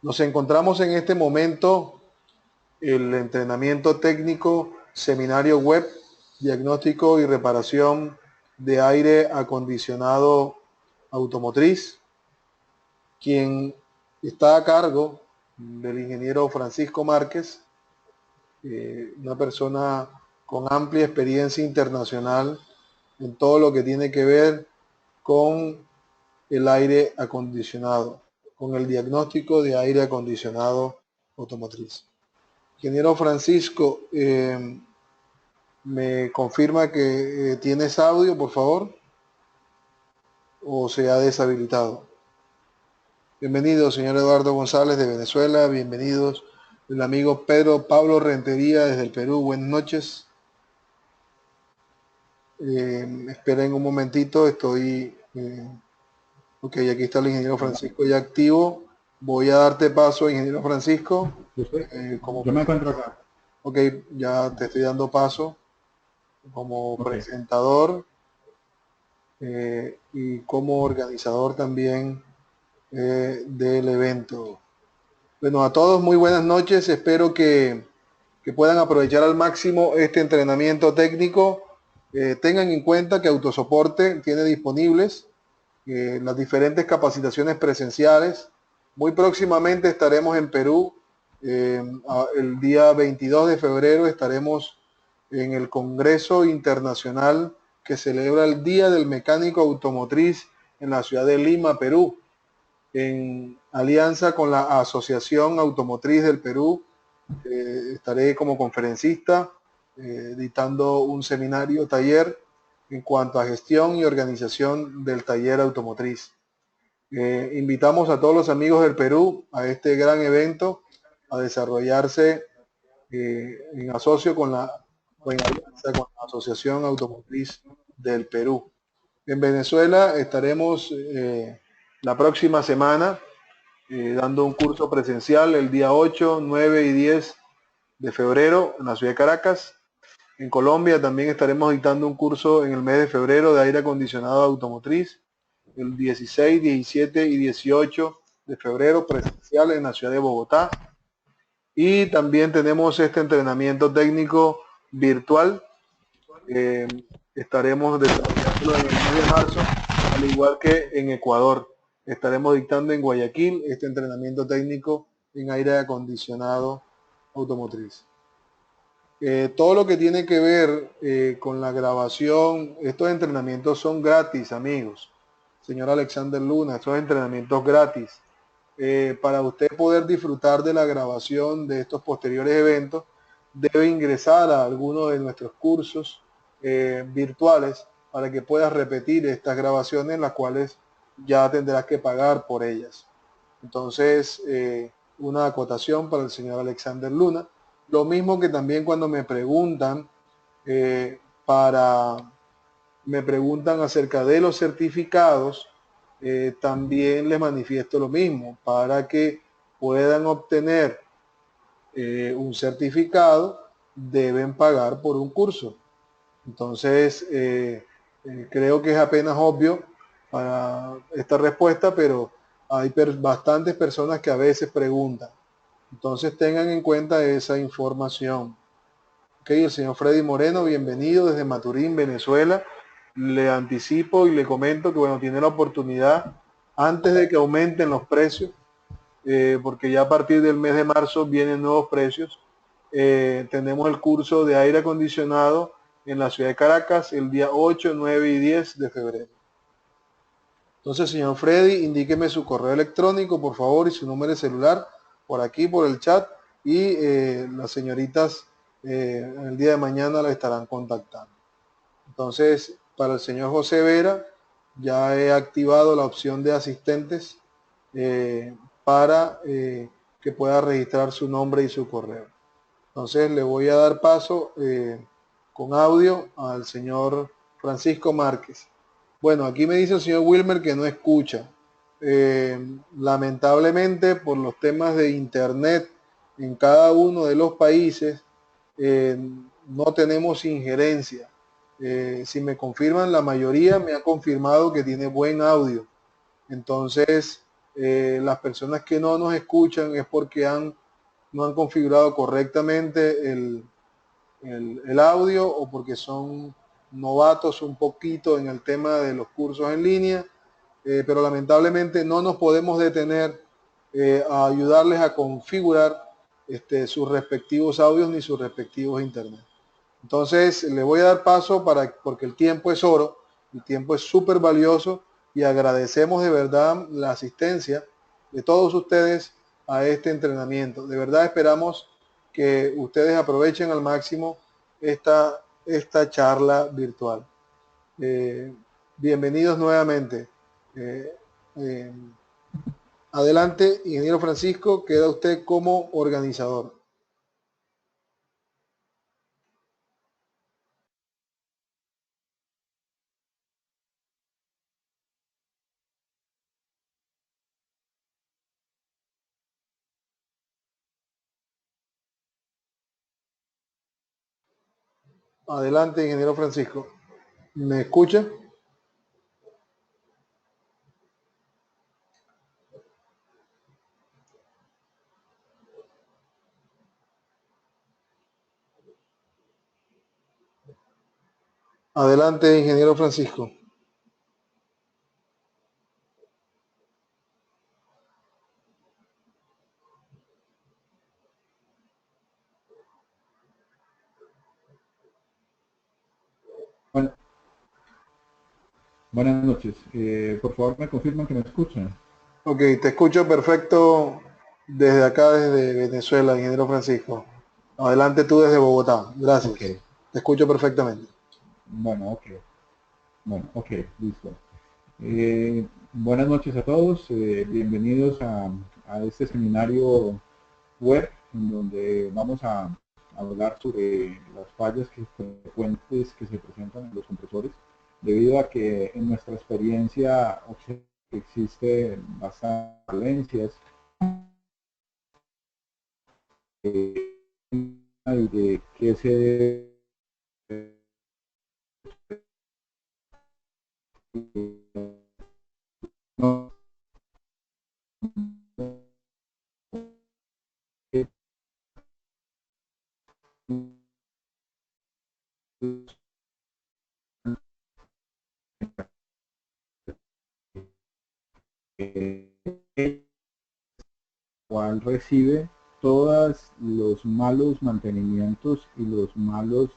Nos encontramos en este momento el entrenamiento técnico, seminario web, diagnóstico y reparación de aire acondicionado automotriz, quien está a cargo del ingeniero Francisco Márquez, una persona con amplia experiencia internacional en todo lo que tiene que ver con el aire acondicionado, con el diagnóstico de aire acondicionado automotriz. Ingeniero Francisco, ¿me confirma que tienes audio, por favor? ¿O se ha deshabilitado? Bienvenido, señor Eduardo González de Venezuela. Bienvenidos, el amigo Pedro Pablo Rentería desde el Perú. Buenas noches. Esperen un momentito, ok, aquí está el ingeniero Francisco ya activo. Voy a darte paso, ingeniero Francisco, como Yo me encuentro presentador. acá. Ok, ya te estoy dando paso como Ok. presentador y como organizador también del evento. Bueno, a todos muy buenas noches. Espero que puedan aprovechar al máximo este entrenamiento técnico. Tengan en cuenta que Autosoporte tiene disponibles las diferentes capacitaciones presenciales. Muy próximamente estaremos en Perú. El día 22 de febrero estaremos en el Congreso Internacional que celebra el Día del Mecánico Automotriz en la ciudad de Lima, Perú, en alianza con la Asociación Automotriz del Perú. Estaré como conferencista dictando un seminario taller en cuanto a gestión y organización del taller automotriz. Invitamos a todos los amigos del Perú a este gran evento a desarrollarse en asocio con o en alianza con la Asociación Automotriz del Perú. En Venezuela estaremos la próxima semana dando un curso presencial el día 8, 9 y 10 de febrero en la ciudad de Caracas. En Colombia también estaremos dictando un curso en el mes de febrero de aire acondicionado automotriz, el 16, 17 y 18 de febrero presencial en la ciudad de Bogotá. Y también tenemos este entrenamiento técnico virtual. Eh, Estaremos desarrollándolo en el mes de marzo, al igual que en Ecuador. Estaremos dictando en Guayaquil este entrenamiento técnico en aire acondicionado automotriz. Todo lo que tiene que ver con la grabación, estos entrenamientos son gratis, amigos. Señor Alexander Luna, estos entrenamientos gratis. Para usted poder disfrutar de la grabación de estos posteriores eventos, debe ingresar a alguno de nuestros cursos virtuales para que puedas repetir estas grabaciones, las cuales ya tendrás que pagar por ellas. Entonces, una acotación para el señor Alexander Luna. Lo mismo que también cuando me preguntan eh, para me preguntan acerca de los certificados, también les manifiesto lo mismo, para que puedan obtener un certificado, deben pagar por un curso. Entonces, creo que es apenas obvio para esta respuesta, pero hay bastantes personas que a veces preguntan. Entonces, tengan en cuenta esa información. Ok, el señor Freddy Moreno, bienvenido desde Maturín, Venezuela. Le anticipo y le comento que, bueno, tiene la oportunidad antes de que aumenten los precios, porque ya a partir del mes de marzo vienen nuevos precios. Tenemos el curso de aire acondicionado en la ciudad de Caracas el día 8, 9 y 10 de febrero. Entonces, señor Freddy, indíqueme su correo electrónico, por favor, y su número de celular por aquí, por el chat, y las señoritas el día de mañana la estarán contactando. Entonces, para el señor José Vera, ya he activado la opción de asistentes para que pueda registrar su nombre y su correo. Entonces, le voy a dar paso con audio al señor Francisco Márquez. Bueno, aquí me dice el señor Wilmer que no escucha. Lamentablemente, por los temas de internet en cada uno de los países, eh, no tenemos injerencia. Si me confirman, la mayoría me ha confirmado que tiene buen audio. Entonces, Las personas que no nos escuchan es porque no han configurado correctamente el audio o porque son novatos un poquito en el tema de los cursos en línea, pero lamentablemente no nos podemos detener a ayudarles a configurar sus respectivos audios ni sus respectivos internet. Entonces le voy a dar paso porque el tiempo es oro, el tiempo es súper valioso y agradecemos de verdad la asistencia de todos ustedes a este entrenamiento. De verdad esperamos que ustedes aprovechen al máximo esta charla virtual. Eh, Bienvenidos nuevamente. Eh, eh, Adelante, ingeniero Francisco, queda usted como organizador. Adelante, ingeniero Francisco. ¿Me escucha? Adelante, ingeniero Francisco. Bueno, buenas noches. Por favor, me confirman que me escuchan. Ok, te escucho perfecto desde acá, desde Venezuela, ingeniero Francisco. Adelante tú desde Bogotá. Ok, Gracias. Te escucho perfectamente. bueno, ok. Bueno, ok, listo. Buenas noches a todos. Bienvenidos a este seminario web en donde vamos a hablar sobre las fallas frecuentes que se presentan en los compresores, debido a que en nuestra experiencia existen bastantes falencias de qué se debe no, cual recibe todos los malos mantenimientos y los malos,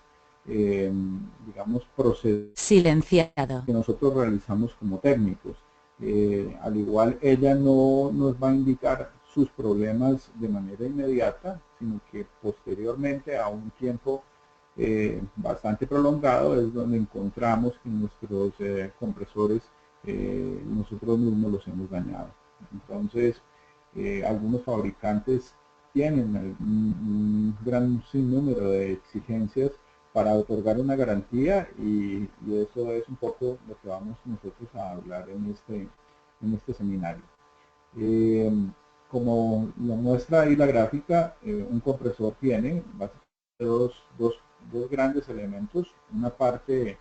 digamos, procesos Silenciado. que nosotros realizamos como técnicos. Al igual, ella no nos va a indicar sus problemas de manera inmediata, sino que posteriormente, a un tiempo bastante prolongado, es donde encontramos que nuestros compresores nosotros mismos los hemos dañado. Entonces, algunos fabricantes tienen un gran sinnúmero de exigencias para otorgar una garantía, y eso es un poco lo que vamos nosotros a hablar en este seminario. Eh, Como lo muestra ahí la gráfica, un compresor tiene dos grandes elementos: una parte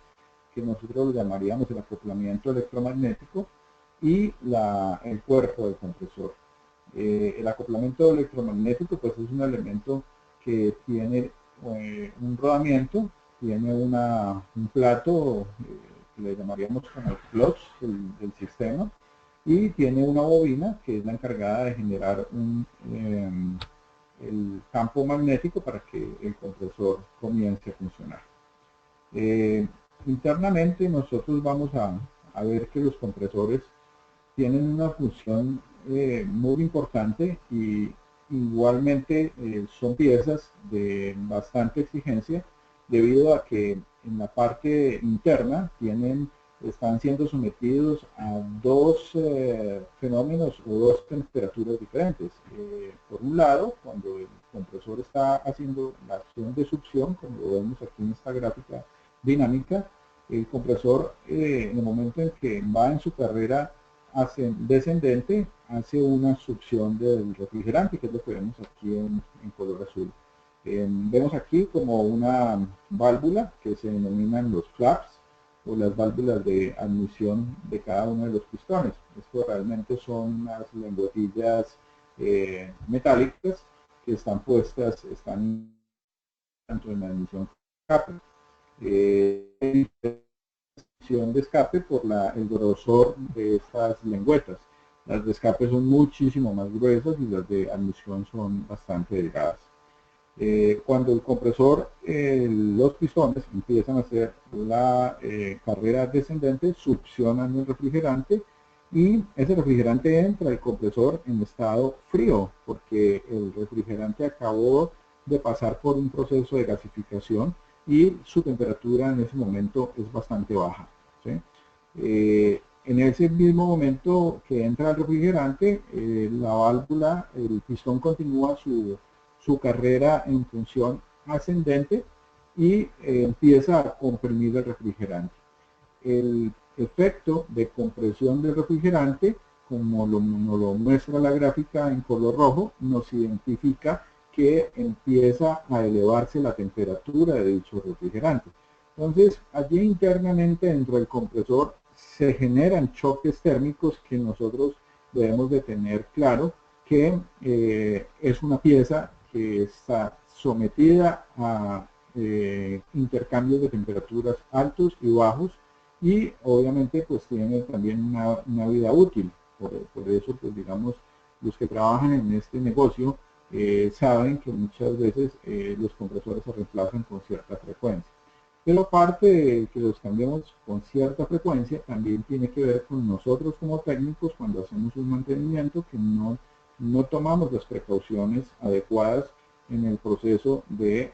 que nosotros lo llamaríamos el acoplamiento electromagnético y el cuerpo del compresor. El acoplamiento electromagnético pues es un elemento que tiene un rodamiento, tiene un plato que le llamaríamos como el clutch del sistema, y tiene una bobina que es la encargada de generar el campo magnético para que el compresor comience a funcionar. Eh, Internamente nosotros vamos a ver que los compresores tienen una función muy importante, y igualmente son piezas de bastante exigencia, debido a que en la parte interna están siendo sometidos a dos fenómenos o dos temperaturas diferentes. Por un lado, cuando el compresor está haciendo la acción de succión, como lo vemos aquí en esta gráfica dinámica, el compresor en el momento en que va en su carrera descendente, hace una succión del refrigerante, que es lo que vemos aquí en color azul. Vemos aquí como una válvula que se denominan los flaps, o las válvulas de admisión de cada uno de los pistones. Esto realmente son unas lengüetillas metálicas que están puestas, están tanto en la admisión escape. De escape por el grosor de estas lengüetas. Las de escape son muchísimo más gruesas y las de admisión son bastante delgadas. Cuando el compresor, los pistones empiezan a hacer la carrera descendente, succionan el refrigerante y ese refrigerante entra al compresor en estado frío, porque el refrigerante acabó de pasar por un proceso de gasificación y su temperatura en ese momento es bastante baja, ¿sí? En ese mismo momento que entra el refrigerante, la válvula, el pistón continúa su carrera en función ascendente y empieza a comprimir el refrigerante. El efecto de compresión del refrigerante, como nos lo muestra la gráfica en color rojo, nos identifica que empieza a elevarse la temperatura de dicho refrigerante. Entonces, allí internamente dentro del compresor se generan choques térmicos que nosotros debemos de tener claro que es una pieza que está sometida a intercambios de temperaturas altos y bajos y obviamente pues tiene también una vida útil. Por eso pues digamos los que trabajan en este negocio saben que muchas veces los compresores se reemplazan con cierta frecuencia. Pero aparte de que los cambiemos con cierta frecuencia, también tiene que ver con nosotros como técnicos cuando hacemos un mantenimiento que no tomamos las precauciones adecuadas en el proceso de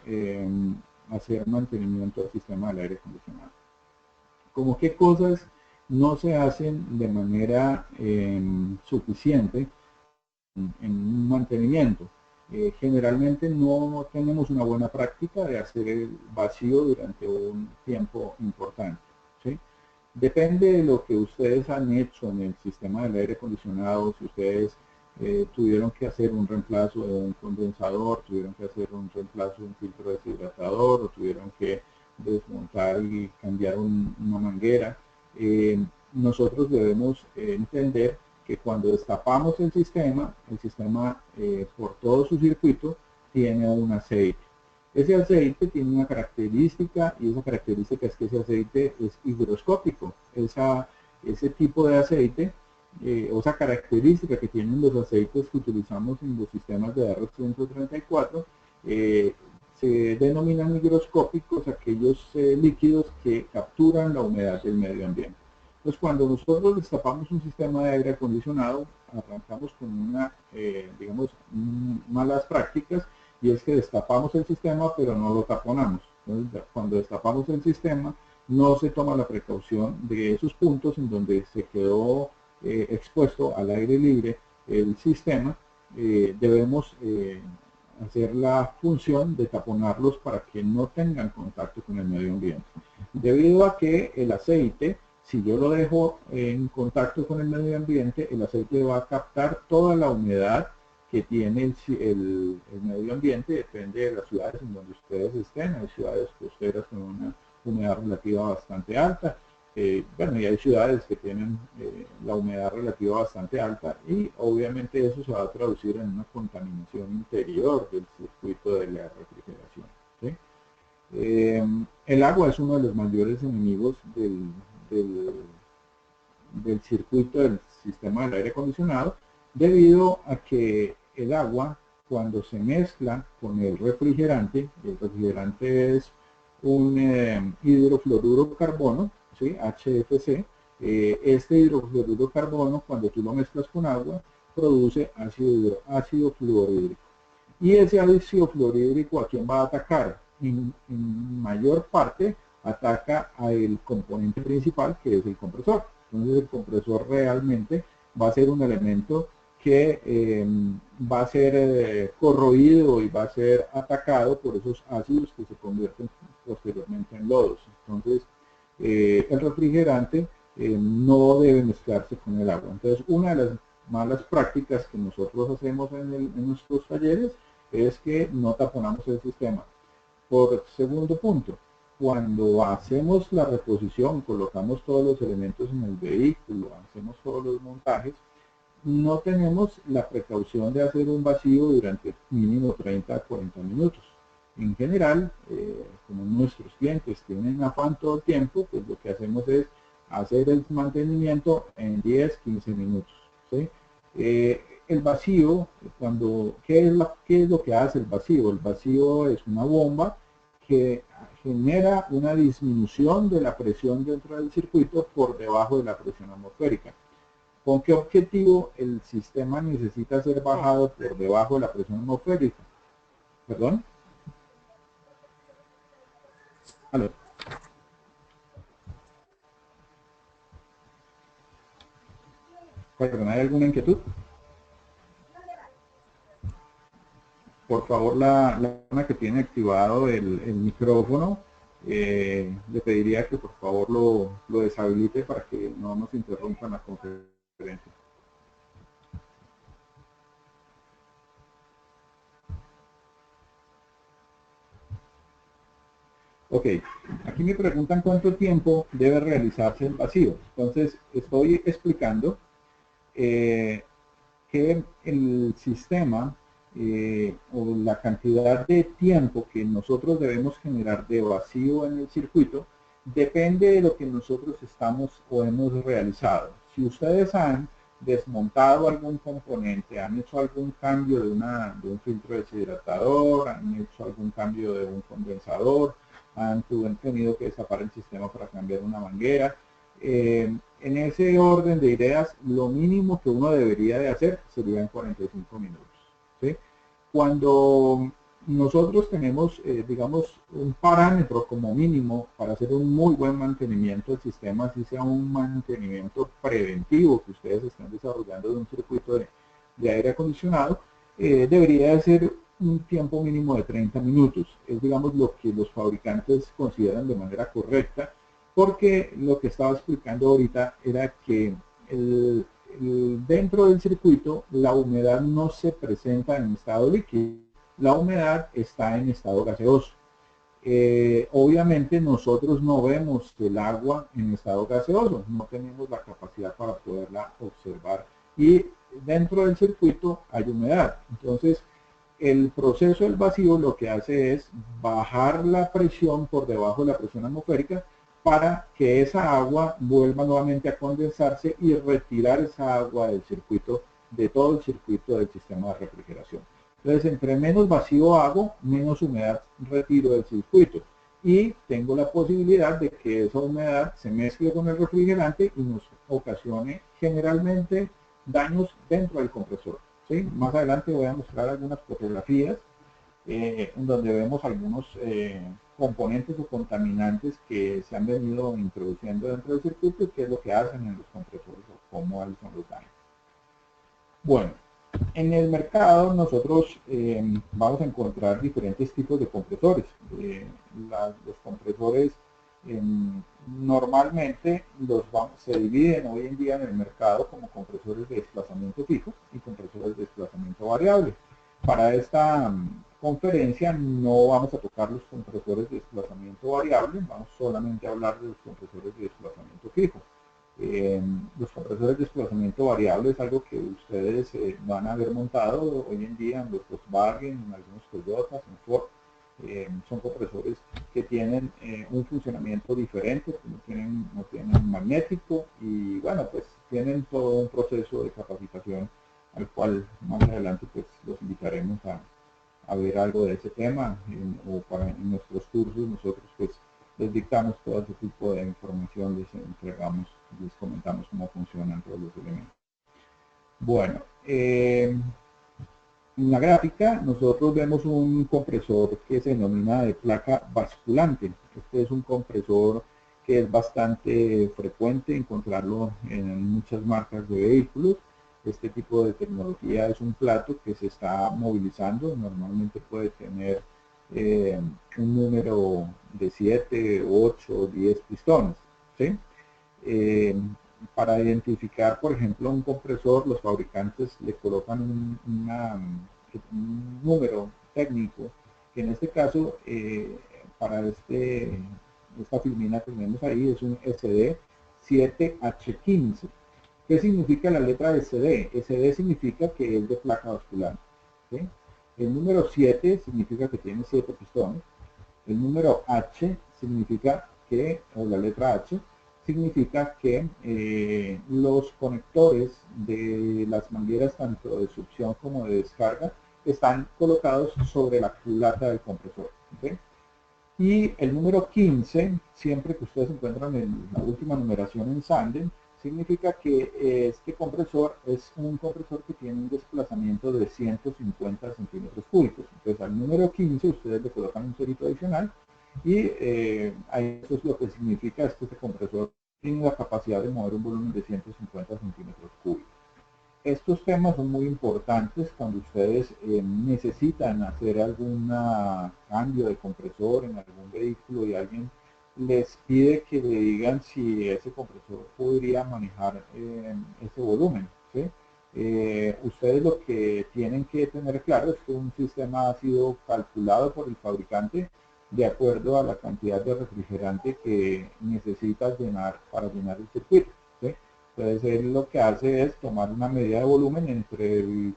hacer mantenimiento del sistema del aire acondicionado. Como qué cosas no se hacen de manera suficiente en un mantenimiento. Generalmente no tenemos una buena práctica de hacer el vacío durante un tiempo importante, ¿sí? Depende de lo que ustedes han hecho en el sistema del aire acondicionado, si ustedes tuvieron que hacer un reemplazo de un condensador, tuvieron que hacer un reemplazo de un filtro deshidratador, o tuvieron que desmontar y cambiar una manguera. Nosotros debemos entender que cuando destapamos el sistema por todo su circuito tiene un aceite. Ese aceite tiene una característica y esa característica es que ese aceite es higroscópico. Ese tipo de aceite o esa característica que tienen los aceites que utilizamos en los sistemas de R134 se denominan higroscópicos aquellos líquidos que capturan la humedad del medio ambiente. Entonces, cuando nosotros destapamos un sistema de aire acondicionado, arrancamos con digamos, malas prácticas, y es que destapamos el sistema, pero no lo taponamos. Entonces, cuando destapamos el sistema, no se toma la precaución de esos puntos en donde se quedó expuesto al aire libre el sistema. Debemos hacer la función de taponarlos para que no tengan contacto con el medio ambiente. Debido a que el aceite, si yo lo dejo en contacto con el medio ambiente, el aceite va a captar toda la humedad que tiene el medio ambiente, depende de las ciudades en donde ustedes estén. Hay ciudades costeras con una humedad relativa bastante alta, bueno, y hay ciudades que tienen la humedad relativa bastante alta, y obviamente eso se va a traducir en una contaminación interior del circuito de la refrigeración, ¿sí? El agua es uno de los mayores enemigos del circuito del sistema del aire acondicionado, debido a que el agua, cuando se mezcla con el refrigerante es un hidrofluoruro de carbono, ¿sí? HFC. Este hidrofluoruro de carbono, cuando tú lo mezclas con agua, produce ácido fluorhídrico. Y ese ácido fluorhídrico, ¿a quién va a atacar? En mayor parte ataca al componente principal, que es el compresor. Entonces el compresor realmente va a ser un elemento que va a ser corroído y va a ser atacado por esos ácidos que se convierten posteriormente en lodos. Entonces el refrigerante no debe mezclarse con el agua. Entonces una de las malas prácticas que nosotros hacemos en nuestros talleres es que no taponamos el sistema. Por segundo punto, cuando hacemos la reposición, colocamos todos los elementos en el vehículo, hacemos todos los montajes, no tenemos la precaución de hacer un vacío durante mínimo 30 a 40 minutos. En general, como nuestros clientes tienen afán todo el tiempo, pues lo que hacemos es hacer el mantenimiento en 10-15 minutos. ¿Sí? El vacío, ¿qué es lo que hace el vacío? El vacío es una bomba que genera una disminución de la presión dentro del circuito por debajo de la presión atmosférica. ¿Con qué objetivo el sistema necesita ser bajado por debajo de la presión atmosférica? ¿Perdón? ¿Aló? ¿Perdón, hay alguna inquietud? Por favor, la persona que tiene activado el micrófono, le pediría que por favor lo deshabilite para que no nos interrumpan la conferencia. Ok, aquí me preguntan cuánto tiempo debe realizarse el vacío. Entonces, estoy explicando que el sistema o la cantidad de tiempo que nosotros debemos generar de vacío en el circuito depende de lo que nosotros estamos o hemos realizado. Si ustedes han desmontado algún componente, han hecho algún cambio de un filtro deshidratador, han hecho algún cambio de un condensador, han tenido que destapar el sistema para cambiar una manguera, en ese orden de ideas, lo mínimo que uno debería de hacer sería en 45 minutos. ¿Sí? Cuando nosotros tenemos, digamos, un parámetro como mínimo para hacer un muy buen mantenimiento del sistema, así sea un mantenimiento preventivo que ustedes están desarrollando de un circuito de aire acondicionado, debería de ser un tiempo mínimo de 30 minutos. Es, digamos, lo que los fabricantes consideran de manera correcta, porque lo que estaba explicando ahorita era que dentro del circuito la humedad no se presenta en estado líquido, la humedad está en estado gaseoso. Obviamente nosotros no vemos el agua en estado gaseoso, no tenemos la capacidad para poderla observar, y dentro del circuito hay humedad. Entonces el proceso del vacío lo que hace es bajar la presión por debajo de la presión atmosférica para que esa agua vuelva nuevamente a condensarse y retirar esa agua del circuito, de todo el circuito del sistema de refrigeración. Entonces, entre menos vacío hago, menos humedad retiro del circuito, y tengo la posibilidad de que esa humedad se mezcle con el refrigerante y nos ocasione generalmente daños dentro del compresor. ¿Sí? Más adelante voy a mostrar algunas fotografías en donde vemos algunos componentes o contaminantes que se han venido introduciendo dentro del circuito y qué es lo que hacen en los compresores o cómo son los daños. Bueno, en el mercado nosotros vamos a encontrar diferentes tipos de compresores. Los compresores normalmente se dividen hoy en día en el mercado como compresores de desplazamiento fijo y compresores de desplazamiento variable. Para esta conferencia no vamos a tocar los compresores de desplazamiento variable, vamos solamente a hablar de los compresores de desplazamiento fijo. Los compresores de desplazamiento variable es algo que ustedes van a haber montado hoy en día en los Volkswagen, en algunos Toyotas, en Ford. Son compresores que tienen un funcionamiento diferente, no tienen magnético, y bueno, pues tienen todo un proceso de capacitación al cual más adelante pues los invitaremos a ver algo de ese tema, en nuestros cursos nosotros pues les dictamos todo ese tipo de información, les entregamos, les comentamos cómo funcionan todos los elementos. Bueno, en la gráfica nosotros vemos un compresor que se denomina de placa basculante. Este es un compresor que es bastante frecuente encontrarlo en muchas marcas de vehículos. Este tipo de tecnología es un plato que se está movilizando, normalmente puede tener un número de 7, 8, 10 pistones. ¿Sí? Para identificar, por ejemplo, un compresor, los fabricantes le colocan un número técnico, que en este caso, para este esta filmina que tenemos ahí es un SD7H15. ¿Qué significa la letra SD? SD significa que es de placa basculante, ¿sí? El número 7 significa que tiene 7 pistones. El número H significa que, o la letra H, significa que los conectores de las mangueras, tanto de succión como de descarga, están colocados sobre la culata del compresor, ¿okay? Y el número 15, siempre que ustedes encuentran la última numeración en Sanden, significa que este compresor es un compresor que tiene un desplazamiento de 150 centímetros cúbicos. Entonces al número 15 ustedes le colocan un cerito adicional y eso es lo que significa es que este compresor tiene la capacidad de mover un volumen de 150 centímetros cúbicos. Estos temas son muy importantes cuando ustedes necesitan hacer algún cambio de compresor en algún vehículo y alguien les pide que le digan si ese compresor podría manejar ese volumen, ¿sí? Ustedes lo que tienen que tener claro es que un sistema ha sido calculado por el fabricante de acuerdo a la cantidad de refrigerante que necesitas llenar para llenar el circuito, ¿sí? Entonces él lo que hace es tomar una medida de volumen entre el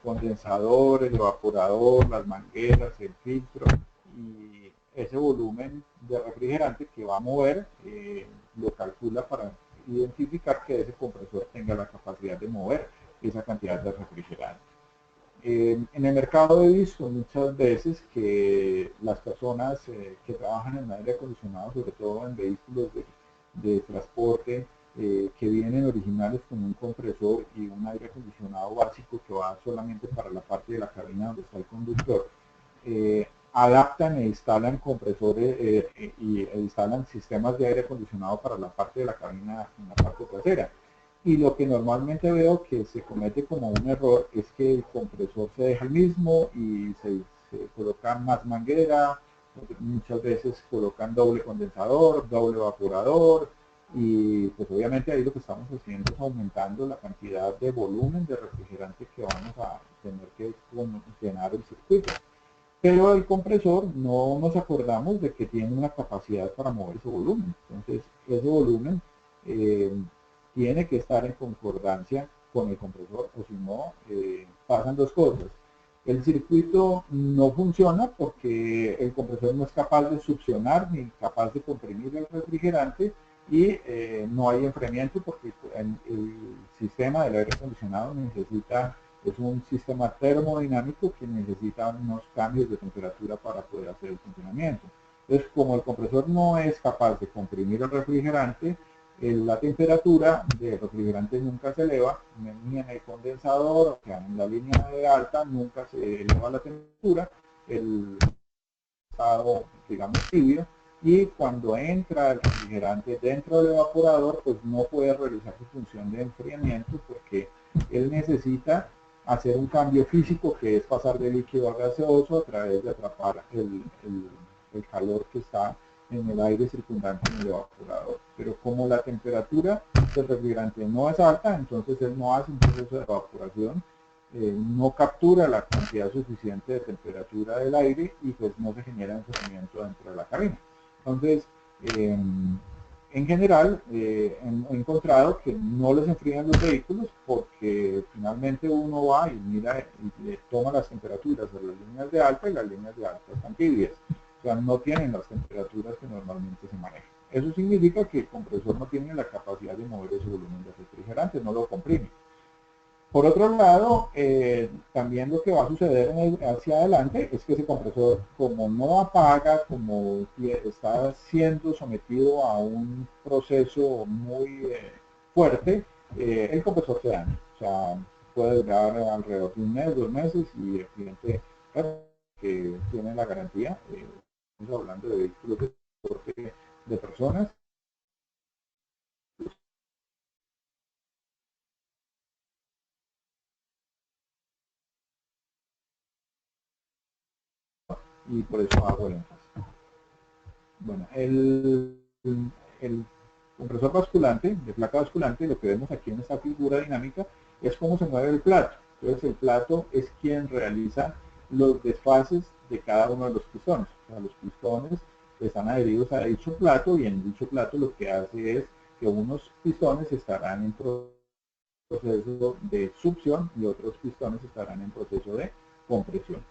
condensador, el evaporador, las mangueras, el filtro y ese volumen de refrigerante que va a mover lo calcula para identificar que ese compresor tenga la capacidad de mover esa cantidad de refrigerante. En el mercado he visto muchas veces que las personas que trabajan en aire acondicionado, sobre todo en vehículos de transporte, que vienen originales con un compresor y un aire acondicionado básico que va solamente para la parte de la cabina donde está el conductor, adaptan e instalan compresores y instalan sistemas de aire acondicionado para la parte de la cabina en la parte trasera. Y lo que normalmente veo que se comete como un error es que el compresor se deja el mismo y se coloca más manguera, muchas veces colocan doble condensador, doble evaporador, y pues obviamente ahí lo que estamos haciendo es aumentando la cantidad de volumen de refrigerante que vamos a tener que llenar el circuito. Pero el compresor no nos acordamos de que tiene una capacidad para mover ese volumen. Entonces ese volumen tiene que estar en concordancia con el compresor, o si no, pasan dos cosas. El circuito no funciona porque el compresor no es capaz de succionar ni capaz de comprimir el refrigerante y no hay enfriamiento porque el sistema del aire acondicionado es un sistema termodinámico que necesita unos cambios de temperatura para poder hacer el funcionamiento. Entonces, como el compresor no es capaz de comprimir el refrigerante, la temperatura del refrigerante nunca se eleva, ni en el condensador, o sea, en la línea de alta nunca se eleva la temperatura, el estado, digamos, tibio, y cuando entra el refrigerante dentro del evaporador, pues no puede realizar su función de enfriamiento porque él necesita hacer un cambio físico que es pasar de líquido a gaseoso a través de atrapar el calor que está en el aire circundante en el evaporador. Pero como la temperatura del refrigerante no es alta, entonces él no hace un proceso de evaporación, no captura la cantidad suficiente de temperatura del aire y pues no se genera enfriamiento dentro de la cabina. Entonces, en general, he encontrado que no les enfrían los vehículos porque finalmente uno va y mira y le toma las temperaturas de las líneas de alta y las líneas de alta están tibias. O sea, no tienen las temperaturas que normalmente se manejan. Eso significa que el compresor no tiene la capacidad de mover ese volumen de refrigerante, no lo comprime. Por otro lado, también lo que va a suceder hacia adelante es que ese compresor, como no apaga, como está siendo sometido a un proceso muy fuerte, el compresor se daña. O sea, puede durar alrededor de un mes, 2 meses, y el cliente que tiene la garantía, estamos hablando de vehículos de transporte de personas, y por eso hago el énfasis. Bueno, el compresor basculante, de placa basculante, lo que vemos aquí en esta figura dinámica, es cómo se mueve el plato. Entonces el plato es quien realiza los desfases de cada uno de los pistones. O sea, los pistones están adheridos a dicho plato y en dicho plato lo que hace es que unos pistones estarán en proceso de succión y otros pistones estarán en proceso de compresión.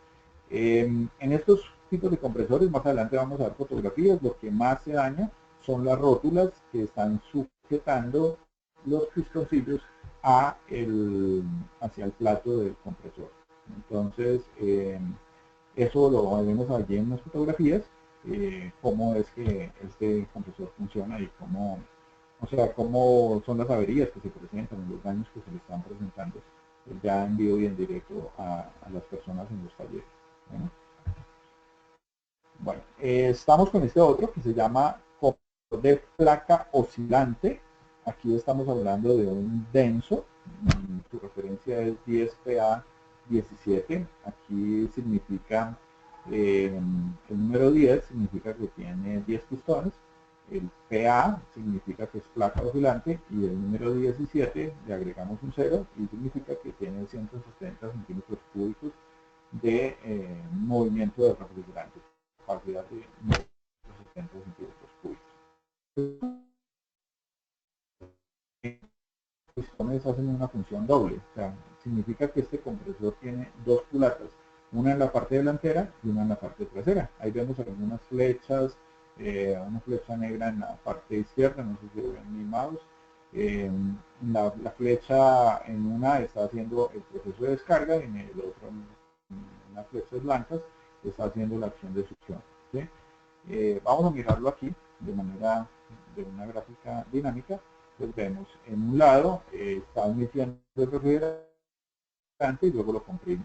En estos tipos de compresores, más adelante vamos a ver fotografías, lo que más se daña son las rótulas que están sujetando los pistoncillos hacia el plato del compresor. Entonces, eso lo vemos allí en las fotografías, cómo es que este compresor funciona y cómo, o sea, cómo son las averías que se presentan, los daños que se le están presentando, pues ya en vivo y en directo a las personas en los talleres. Bueno, estamos con este otro que se llama compresor de placa oscilante. Aquí estamos hablando de un denso, su referencia es 10PA17. Aquí significa, el número 10 significa que tiene 10 pistones, el PA significa que es placa oscilante y el número 17 le agregamos un 0 y significa que tiene 170 centímetros cúbicos de movimiento de refrigerante, capacidad de 170 centímetros cúbicos. Los pistones hacen una función doble, o sea, significa que este compresor tiene dos culatas, una en la parte delantera y una en la parte trasera. Ahí vemos algunas flechas, una flecha negra en la parte izquierda, no sé si ven mi mouse. La flecha en una está haciendo el proceso de descarga y en el otro, en las flechas blancas, está haciendo la acción de succión. ¿Sí? Vamos a mirarlo aquí de manera de una gráfica dinámica. Pues vemos en un lado está emitiendo el refrigerante y luego lo comprime.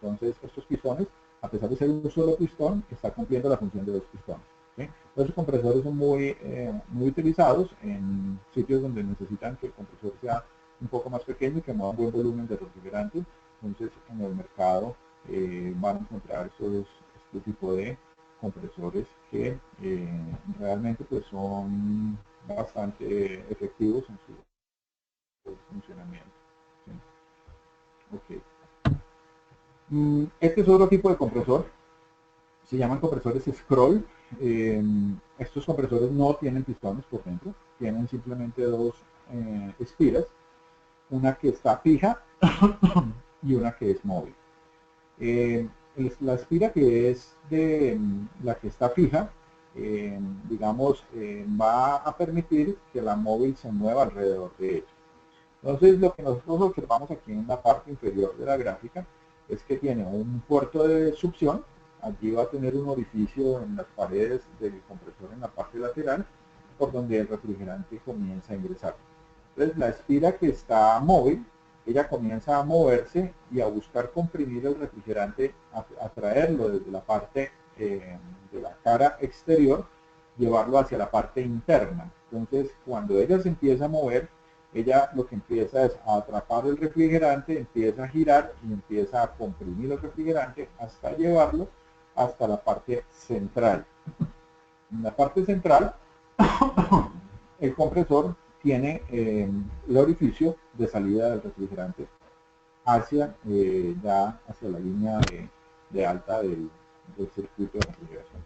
Entonces estos pistones, a pesar de ser un solo pistón, está cumpliendo la función de dos pistones. ¿Sí? Los compresores son muy utilizados en sitios donde necesitan que el compresor sea un poco más pequeño y que mueva un buen volumen de refrigerante. Entonces en el mercado van a encontrar este tipo de compresores que realmente pues son bastante efectivos en su funcionamiento. ¿Sí? Okay. Este es otro tipo de compresor, se llaman compresores scroll. Estos compresores no tienen pistones por dentro, tienen simplemente dos espiras, una que está fija y una que es móvil. La espira que es de la que está fija, digamos, va a permitir que la móvil se mueva alrededor de ella. Entonces, lo que nosotros observamos aquí en la parte inferior de la gráfica es que tiene un puerto de succión. Allí va a tener un orificio en las paredes del compresor en la parte lateral, por donde el refrigerante comienza a ingresar. Entonces, la espira que está móvil, ella comienza a moverse y a buscar comprimir el refrigerante, a traerlo desde la parte de la cara exterior, llevarlo hacia la parte interna. Entonces, cuando ella se empieza a mover, ella lo que empieza es a atrapar el refrigerante, empieza a girar y empieza a comprimir el refrigerante hasta llevarlo hasta la parte central. En la parte central, el compresor tiene el orificio de salida del refrigerante hacia, ya hacia la línea de alta del circuito de refrigeración.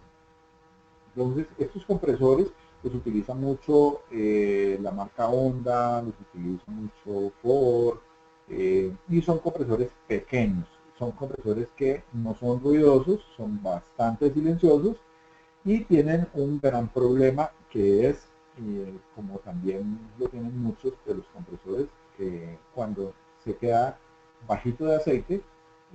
Entonces, estos compresores los utiliza mucho la marca Honda, los utiliza mucho Ford, y son compresores pequeños, son compresores que no son ruidosos, son bastante silenciosos y tienen un gran problema que es, como también lo tienen muchos de los compresores, cuando se queda bajito de aceite,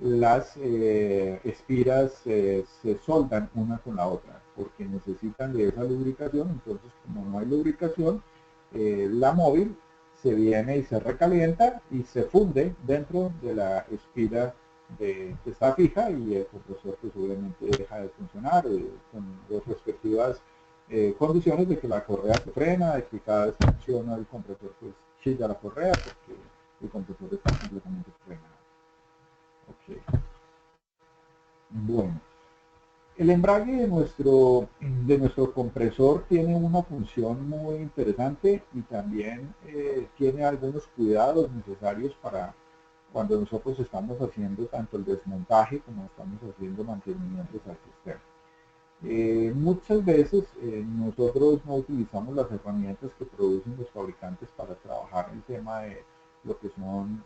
las espiras se soldan una con la otra porque necesitan de esa lubricación. Entonces, como no hay lubricación, la móvil se viene y se recalienta y se funde dentro de la espira que está fija y el compresor pues obviamente deja de funcionar con las respectivas condiciones de que la correa se frena, de que cada vez que acciona el compresor pues chilla la correa porque el compresor está completamente frenado. Okay. Bueno, el embrague de nuestro compresor tiene una función muy interesante y también tiene algunos cuidados necesarios para cuando nosotros estamos haciendo tanto el desmontaje como estamos haciendo mantenimientos al sistema. Muchas veces nosotros no utilizamos las herramientas que producen los fabricantes para trabajar el tema de lo que son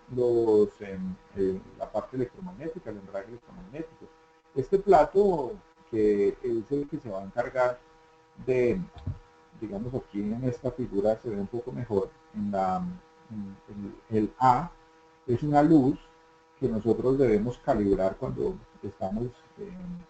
la parte electromagnética, el embrague electromagnético. Este plato, que es el que se va a encargar de, digamos, aquí en esta figura se ve un poco mejor, el A es una luz que nosotros debemos calibrar cuando estamos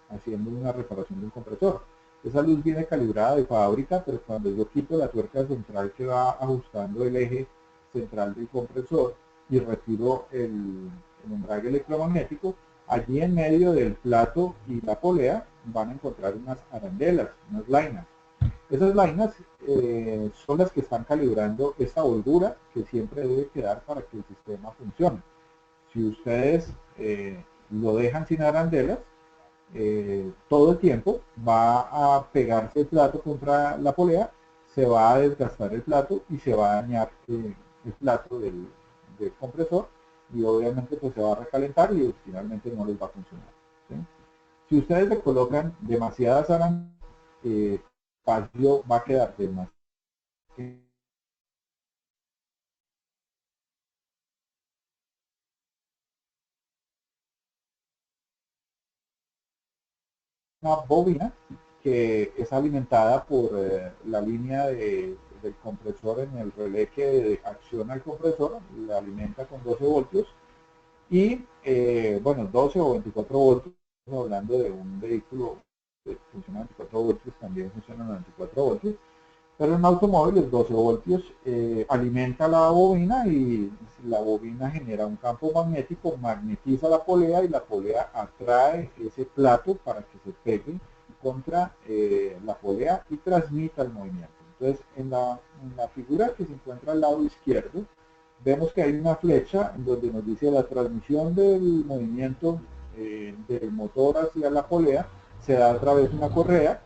haciendo una reparación de un compresor. Esa luz viene calibrada de fábrica, pero cuando yo quito la tuerca central que va ajustando el eje central del compresor y retiro el embrague electromagnético, allí en medio del plato y la polea van a encontrar unas arandelas, unas lainas. Esas lainas son las que están calibrando esta holgura que siempre debe quedar para que el sistema funcione. Si ustedes lo dejan sin arandelas, todo el tiempo va a pegarse el plato contra la polea, se va a desgastar el plato y se va a dañar el plato del compresor, y obviamente pues se va a recalentar y finalmente no les va a funcionar, ¿sí? Si ustedes le colocan demasiadas arandelas, el espacio va a quedar demasiado una bobina que es alimentada por la línea del compresor en el relé que acciona el compresor, la alimenta con 12 voltios y, bueno, 12 o 24 voltios, hablando de un vehículo que funciona a 24 voltios, también funciona a 24 voltios, pero en automóviles 12 voltios alimenta la bobina y la bobina genera un campo magnético, magnetiza la polea y la polea atrae ese plato para que se pegue contra la polea y transmita el movimiento. Entonces, en la figura que se encuentra al lado izquierdo, vemos que hay una flecha en donde nos dice la transmisión del movimiento del motor hacia la polea se da a través de una correa.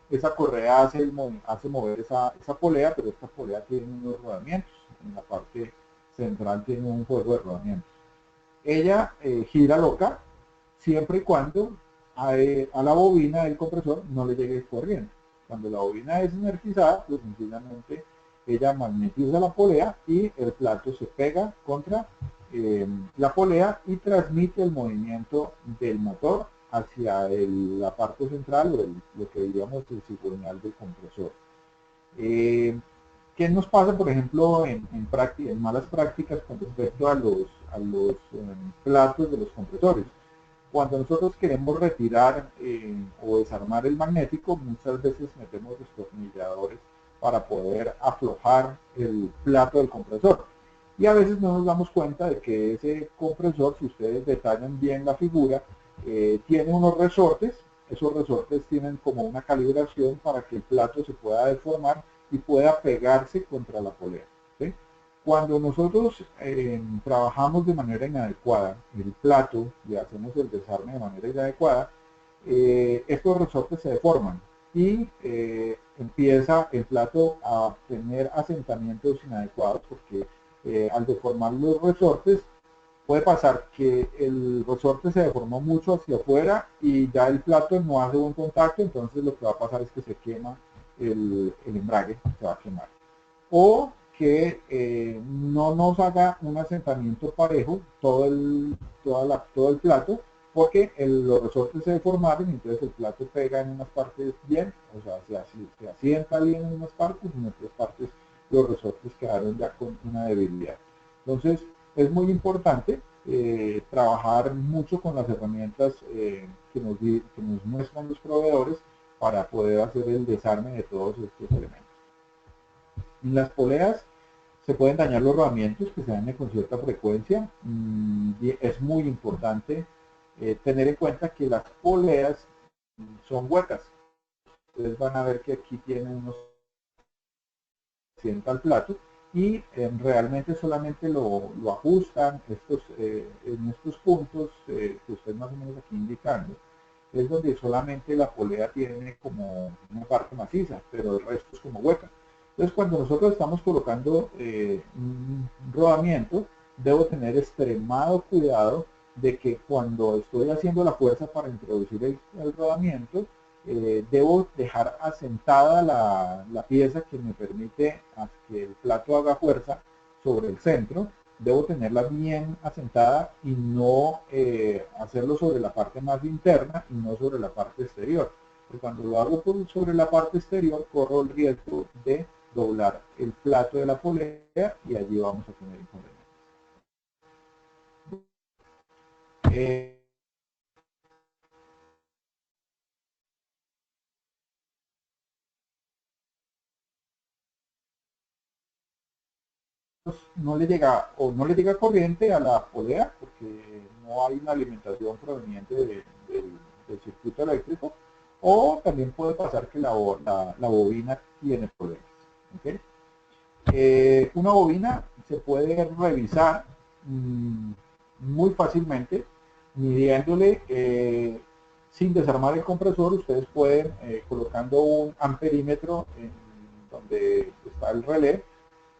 Esa correa hace mover esa polea, pero esta polea tiene unos rodamientos. En la parte central tiene un juego de rodamientos. Ella gira loca siempre y cuando a la bobina del compresor no le llegue corriente. Cuando la bobina es energizada, pues sencillamente ella magnetiza la polea y el plato se pega contra la polea y transmite el movimiento del motor hacia la parte central o lo que diríamos el cigüeñal del compresor. ¿Qué nos pasa, por ejemplo, en malas prácticas con respecto a los platos de los compresores? Cuando nosotros queremos retirar o desarmar el magnético, muchas veces metemos destornilladores para poder aflojar el plato del compresor. Y a veces no nos damos cuenta de que ese compresor, si ustedes detallan bien la figura, tiene unos resortes. Esos resortes tienen como una calibración para que el plato se pueda deformar y pueda pegarse contra la polea, ¿sí? Cuando nosotros trabajamos de manera inadecuada el plato y hacemos el desarme de manera inadecuada, estos resortes se deforman y empieza el plato a tener asentamientos inadecuados, porque al deformar los resortes puede pasar que el resorte se deformó mucho hacia afuera y ya el plato no hace buen contacto, entonces lo que va a pasar es que se quema el embrague, se va a quemar. O que no nos haga un asentamiento parejo todo el plato, porque los resortes se deformaron y entonces el plato pega en unas partes bien, o sea, se asienta bien en unas partes y en otras partes los resortes quedaron ya con una debilidad. Entonces, es muy importante trabajar mucho con las herramientas que nos muestran los proveedores para poder hacer el desarme de todos estos elementos. En las poleas se pueden dañar los rodamientos, que se dañan con cierta frecuencia. Es muy importante tener en cuenta que las poleas son huecas. Ustedes van a ver que aquí tienen unos sienta al plato y realmente solamente lo ajustan en estos puntos que ustedes más o menos aquí indicando. Es donde solamente la polea tiene como una parte maciza, pero el resto es como hueca. Entonces, cuando nosotros estamos colocando un rodamiento, debo tener extremado cuidado de que cuando estoy haciendo la fuerza para introducir el rodamiento, debo dejar asentada la pieza que me permite que el plato haga fuerza sobre el centro. Debo tenerla bien asentada y no hacerlo sobre la parte más interna y no sobre la parte exterior. Porque cuando lo hago sobre la parte exterior, corro el riesgo de doblar el plato de la polea y allí vamos a tener inconvenientes. No le llega corriente a la polea porque no hay una alimentación proveniente del circuito eléctrico, o también puede pasar que la bobina tiene problemas. ¿Okay? Una bobina se puede revisar muy fácilmente midiéndole sin desarmar el compresor. Ustedes pueden, colocando un amperímetro en donde está el relé,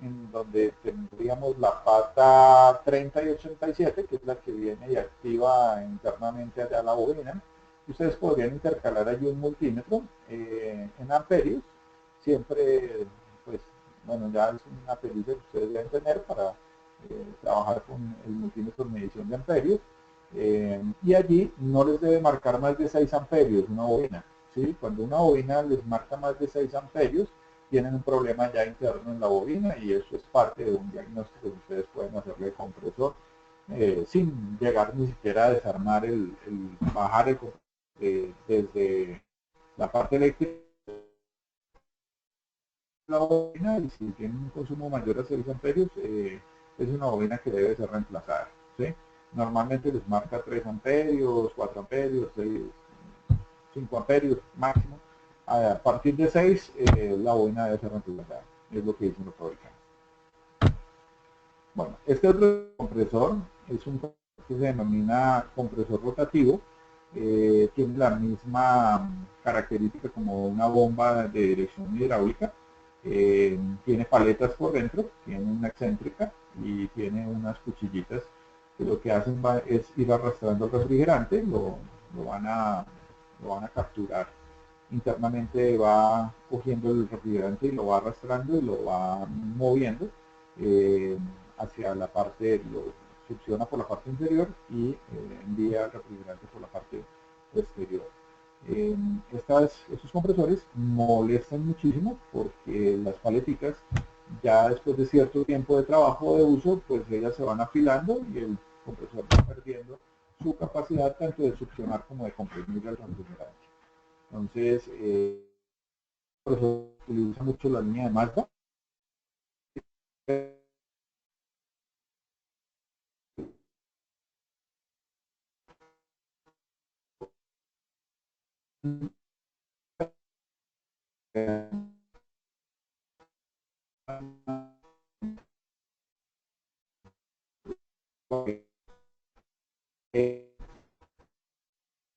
en donde tendríamos la pata 30 y 87, que es la que viene y activa internamente allá la bobina. Ustedes podrían intercalar allí un multímetro en amperios. Siempre, pues, bueno, ya es una pericia que ustedes deben tener para trabajar con el multímetro de medición de amperios. Y allí no les debe marcar más de 6 amperios una bobina. ¿Sí? Cuando una bobina les marca más de 6 amperios, tienen un problema ya interno en la bobina, y eso es parte de un diagnóstico que ustedes pueden hacerle al compresor sin llegar ni siquiera a desarmar bajar el desde la parte eléctrica de la bobina, y si tiene un consumo mayor a 6 amperios es una bobina que debe ser reemplazada. ¿Sí? Normalmente les marca 3 amperios, 4 amperios, 6, 5 amperios máximo. A partir de 6 la bobina debe ser reemplazada, es lo que dicen los fabricantes. Bueno, este otro compresor es un que se denomina compresor rotativo. Tiene la misma característica como una bomba de dirección hidráulica. Tiene paletas por dentro, tiene una excéntrica y tiene unas cuchillitas que lo que hacen es ir arrastrando el refrigerante. Lo van a capturar internamente, va cogiendo el refrigerante y lo va arrastrando y lo va moviendo hacia la parte, lo succiona por la parte inferior y envía el refrigerante por la parte exterior. Estos compresores molestan muchísimo porque las paleticas, ya después de cierto tiempo de trabajo de uso, pues ellas se van afilando y el compresor va perdiendo su capacidad tanto de succionar como de comprimir el refrigerante. Entonces, por eso se utiliza mucho la línea de Mazda.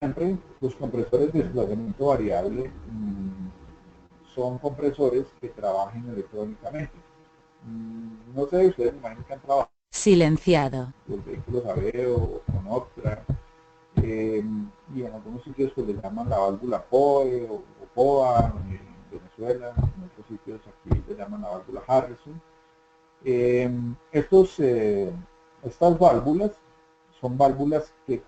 Siempre los compresores de desplazamiento variable son compresores que trabajen electrónicamente. No sé, ustedes me imaginan que han trabajado Silenciado. los vehículos Aveo o con Optra, y en algunos sitios pues le llaman la válvula POE o POA en Venezuela, en otros sitios aquí le llaman la válvula Harrison. Estas válvulas son válvulas que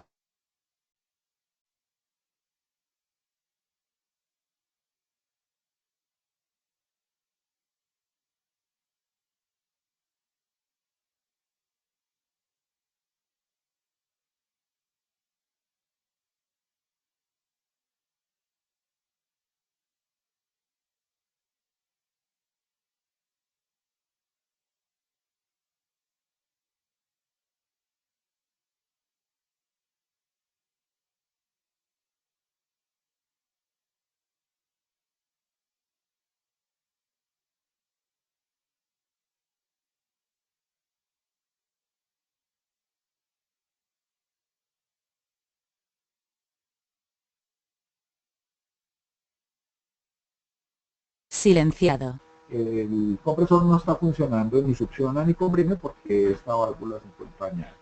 Silenciado. el compresor no está funcionando, ni succiona ni comprime, porque esta válvula se encuentra dañada.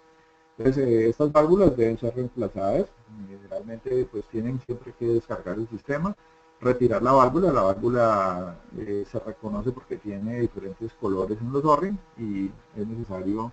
Entonces, estas válvulas deben ser reemplazadas. Generalmente Generalmente pues tienen siempre que descargar el sistema, retirar la válvula se reconoce porque tiene diferentes colores en los O-rings y es necesario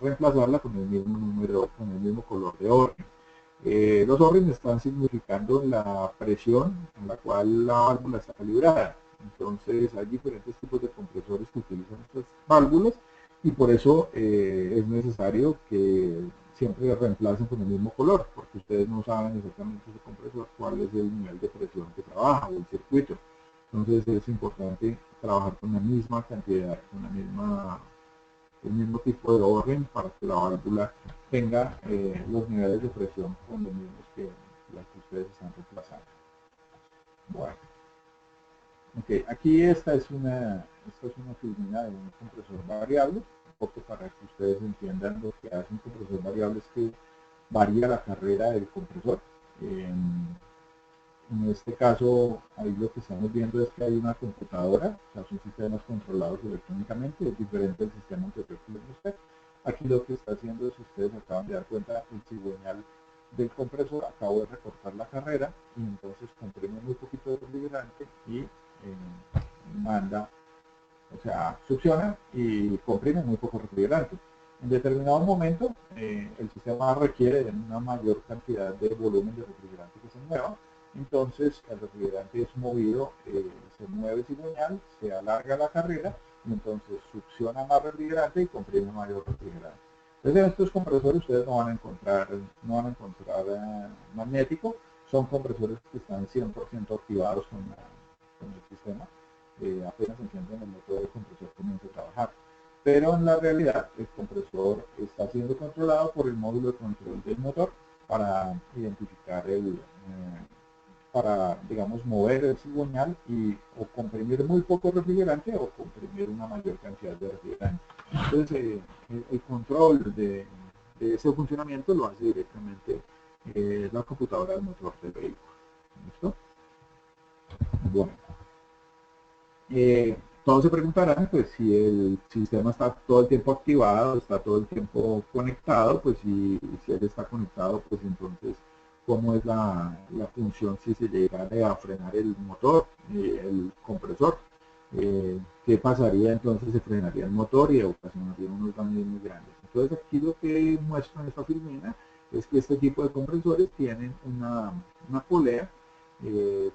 reemplazarla con el mismo número, con el mismo color de O-ring. Los O-rings están significando la presión en la cual la válvula está calibrada. Entonces hay diferentes tipos de compresores que utilizan estas válvulas y por eso es necesario que siempre reemplacen con el mismo color, porque ustedes no saben exactamente ese compresor cuál es el nivel de presión que trabaja o el circuito. Entonces es importante trabajar con la misma cantidad, con la misma, el mismo tipo de O-ring para que la válvula tenga los niveles de presión con los mismos que las que ustedes están reemplazando. Bueno, okay, aquí esta es una turbina de un compresor variable, un poco para que ustedes entiendan lo que hace un compresor variable es que varía la carrera del compresor. En este caso, ahí lo que estamos viendo es que hay una computadora, o sea, son sistemas controlados electrónicamente, es diferente del sistema anterior que les mostré. Aquí lo que está haciendo es, ustedes acaban de dar cuenta, el cigüeñal del compresor acabo de recortar la carrera y entonces comprime muy poquito de refrigerante y manda, o sea, succiona y comprime muy poco refrigerante. En determinado momento, el sistema requiere de una mayor cantidad de volumen de refrigerante que se mueva, entonces el refrigerante es movido, se mueve el cigüeñal, se alarga la carrera y entonces succiona más refrigerante y comprime mayor refrigerante. Entonces en estos compresores ustedes no van a encontrar magnético, son compresores que están 100% activados con el sistema. Apenas encienden el motor, el compresor comienza a trabajar. Pero en la realidad el compresor está siendo controlado por el módulo de control del motor para identificar para, digamos, mover el cigüeñal y o comprimir muy poco refrigerante o comprimir una mayor cantidad de refrigerante. Entonces el control de ese funcionamiento lo hace directamente la computadora del motor del vehículo. ¿Listo? Bueno. Todos se preguntarán pues si el sistema está todo el tiempo activado, está todo el tiempo conectado, pues si él está conectado, pues entonces cómo es la función si se llegara a frenar el motor, el compresor, qué pasaría entonces, se frenaría el motor y ocasionaría unos daños muy grandes. Entonces aquí lo que muestra en esta filmina es que este tipo de compresores tienen una polea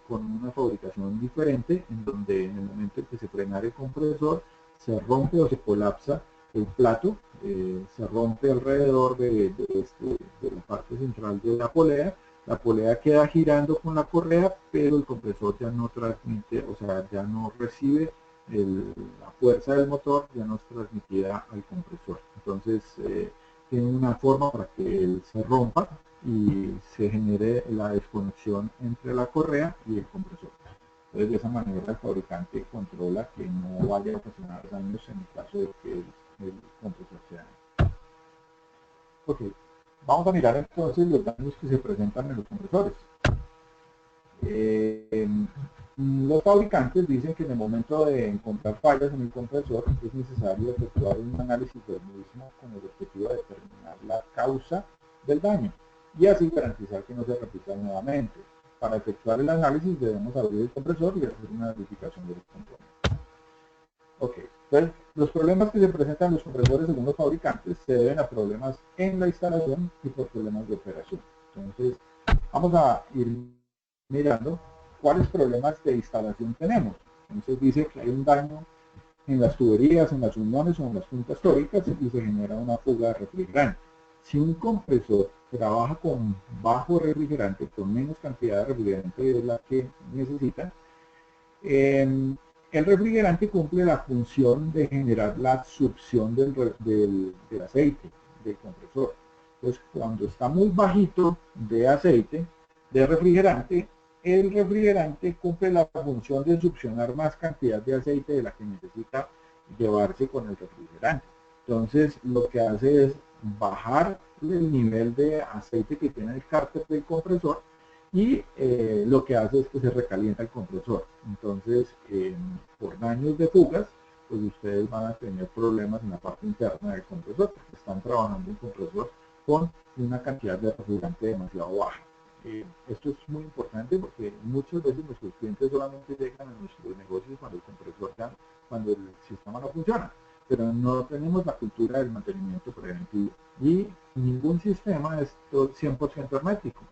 con una fabricación diferente, en donde en el momento en que se frenara el compresor, se rompe o se colapsa el plato, se rompe alrededor de la parte central de la polea queda girando con la correa, pero el compresor ya no transmite, o sea, ya no recibe la fuerza del motor, ya no es transmitida al compresor. Entonces, tiene una forma para que él se rompa y se genere la desconexión entre la correa y el compresor. Entonces, de esa manera el fabricante controla que no vaya a ocasionar daños en el caso de que el compresor se dañe. Ok, vamos a mirar entonces los daños que se presentan en los compresores. Los fabricantes dicen que en el momento de encontrar fallas en el compresor es necesario efectuar un análisis del mismo con el objetivo de determinar la causa del daño y así garantizar que no se repita nuevamente. Para efectuar el análisis debemos abrir el compresor y hacer una verificación de los componentes. Ok, entonces los problemas que se presentan en los compresores según los fabricantes se deben a problemas en la instalación y por problemas de operación. Entonces vamos a ir mirando cuáles problemas de instalación tenemos. Entonces dice que hay un daño en las tuberías, en las uniones o en las juntas tóricas y se genera una fuga de refrigerante. Si un compresor trabaja con bajo refrigerante, con menos cantidad de refrigerante de la que necesita, el refrigerante cumple la función de generar la succión del aceite del compresor. Entonces, cuando está muy bajito de aceite, de refrigerante, el refrigerante cumple la función de succionar más cantidad de aceite de la que necesita llevarse con el refrigerante. Entonces, lo que hace es bajar el nivel de aceite que tiene el cárter del compresor y lo que hace es que se recalienta el compresor. Entonces, por daños de fugas, pues ustedes van a tener problemas en la parte interna del compresor, porque están trabajando un compresor con una cantidad de refrigerante demasiado baja. Esto es muy importante porque muchas veces nuestros clientes solamente llegan a nuestros negocios cuando el compresor cuando el sistema no funciona, pero no tenemos la cultura del mantenimiento preventivo y ningún sistema es 100% hermético.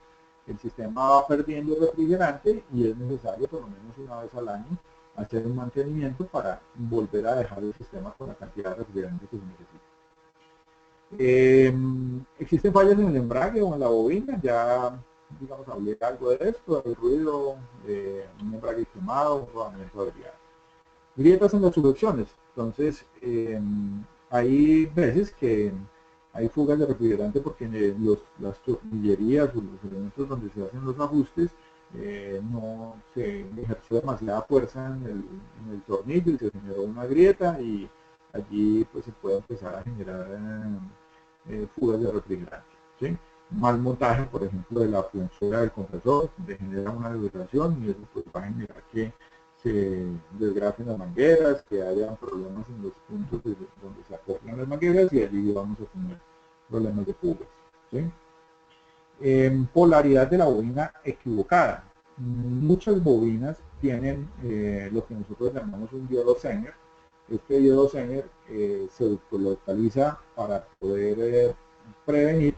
El sistema va perdiendo refrigerante y es necesario por lo menos una vez al año hacer un mantenimiento para volver a dejar el sistema con la cantidad de refrigerante que se necesita. Existen fallas en el embrague o en la bobina, ya digamos hablé algo de esto, el ruido, un embrague quemado, un rodamiento averiado. Grietas en las succiones, entonces hay veces que hay fugas de refrigerante porque las tornillerías o los elementos donde se hacen los ajustes no se ejerció demasiada fuerza en el tornillo y se generó una grieta y allí pues se puede empezar a generar fugas de refrigerante, ¿sí? Mal montaje, por ejemplo, de la fluencia del compresor, genera una vibración y eso pues va a generar que se desgrafen las mangueras, que haya problemas en los puntos donde se acoplan las mangueras y allí vamos a tener problemas de fugas, ¿sí? Polaridad de la bobina equivocada. Muchas bobinas tienen lo que nosotros llamamos un diodo Zener. Este diodo Zener se localiza para poder prevenir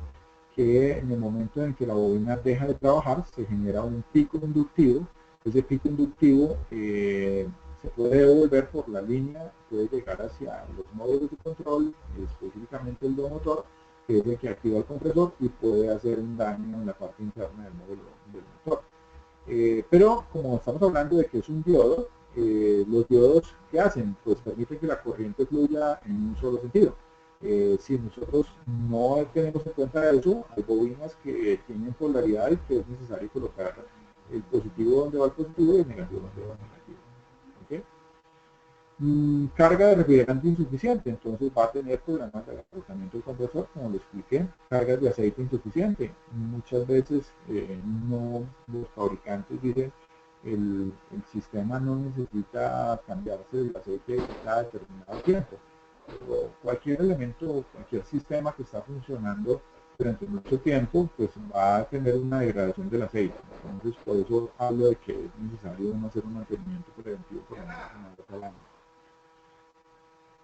que en el momento en que la bobina deja de trabajar se genera un pico inductivo. Ese pico inductivo se puede devolver por la línea, puede llegar hacia los módulos de control, específicamente el do motor, que es el que activa el compresor y puede hacer un daño en la parte interna del módulo del motor. Pero como estamos hablando de que es un diodo, los diodos, ¿qué hacen? Pues permiten que la corriente fluya en un solo sentido. Si nosotros no tenemos en cuenta eso, hay bobinas que tienen polaridad y que es necesario colocar el positivo donde va el positivo y el negativo donde va el negativo. ¿Okay? Carga de refrigerante insuficiente, entonces va a tener problemas de agotamiento del compresor, como lo expliqué. Cargas de aceite insuficiente, muchas veces los fabricantes dicen el sistema no necesita cambiarse el aceite cada determinado tiempo. Pero cualquier elemento, cualquier sistema que está funcionando durante mucho tiempo, pues va a tener una degradación del aceite. Entonces, por eso hablo de que es necesario hacer un mantenimiento preventivo por lo menos una vez al año.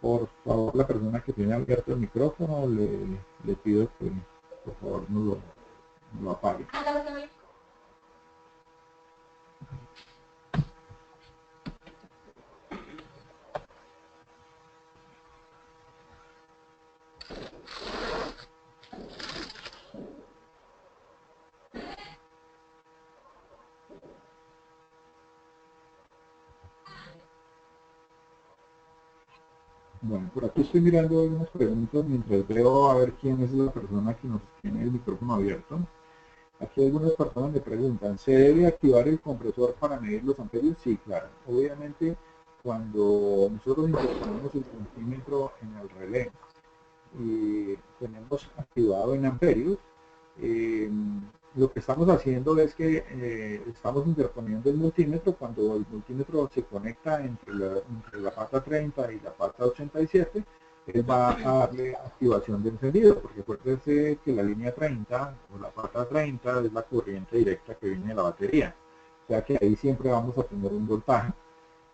Por favor, la persona que tiene abierto el micrófono, le pido que por favor no lo apague. Bueno, por aquí estoy mirando algunas preguntas mientras veo a ver quién es la persona que nos tiene el micrófono abierto. Aquí algunas personas me preguntan, ¿se debe activar el compresor para medir los amperios? Sí, claro. Obviamente, cuando nosotros insertamos el multímetro en el relé y tenemos activado en amperios, lo que estamos haciendo es que estamos interponiendo el multímetro. Cuando el multímetro se conecta entre la pata 30 y la pata 87, él va a darle activación de encendido, porque acuérdense que la línea 30 o la pata 30 es la corriente directa que viene de la batería, o sea que ahí siempre vamos a tener un voltaje,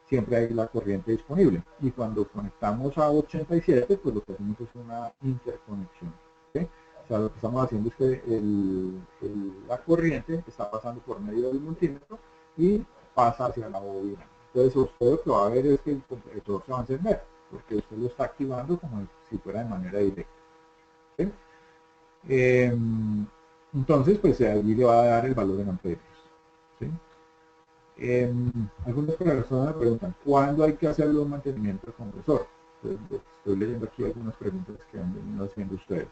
siempre hay la corriente disponible, y cuando conectamos a 87, pues lo que hacemos es una interconexión, ¿okay? O sea, lo que estamos haciendo es que la corriente está pasando por medio del multímetro y pasa hacia la bobina. Entonces usted lo que va a ver es que el compresor se va a encender, porque usted lo está activando como si fuera de manera directa. ¿Sí? Entonces, pues allí le va a dar el valor en amperios. ¿Sí? Algunas personas me preguntan, ¿cuándo hay que hacerle un mantenimiento al compresor? Entonces, estoy leyendo aquí algunas preguntas que han venido haciendo ustedes.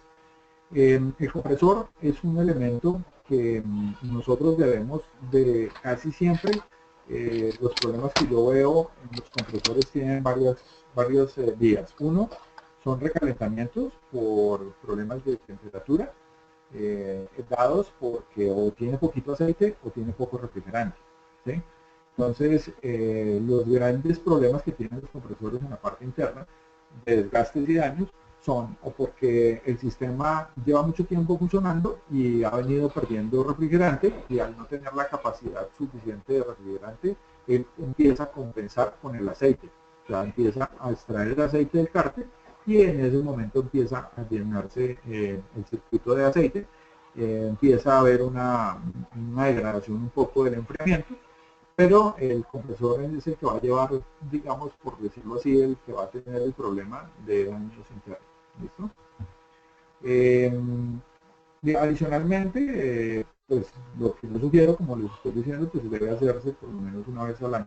El compresor es un elemento que nosotros debemos de casi siempre, los problemas que yo veo en los compresores tienen varios vías. Uno, son recalentamientos por problemas de temperatura, dados porque o tiene poquito aceite o tiene poco refrigerante, ¿sí? Entonces, los grandes problemas que tienen los compresores en la parte interna de desgastes y daños son o porque el sistema lleva mucho tiempo funcionando y ha venido perdiendo refrigerante, y al no tener la capacidad suficiente de refrigerante, él empieza a compensar con el aceite. O sea, empieza a extraer el aceite del cárter y en ese momento empieza a llenarse el circuito de aceite, empieza a haber una degradación un poco del enfriamiento, pero el compresor es el que va a llevar, digamos, por decirlo así, el que va a tener el problema de daños internos. ¿Listo? Adicionalmente, pues lo que yo sugiero, como les estoy diciendo, pues debe hacerse por lo menos una vez al año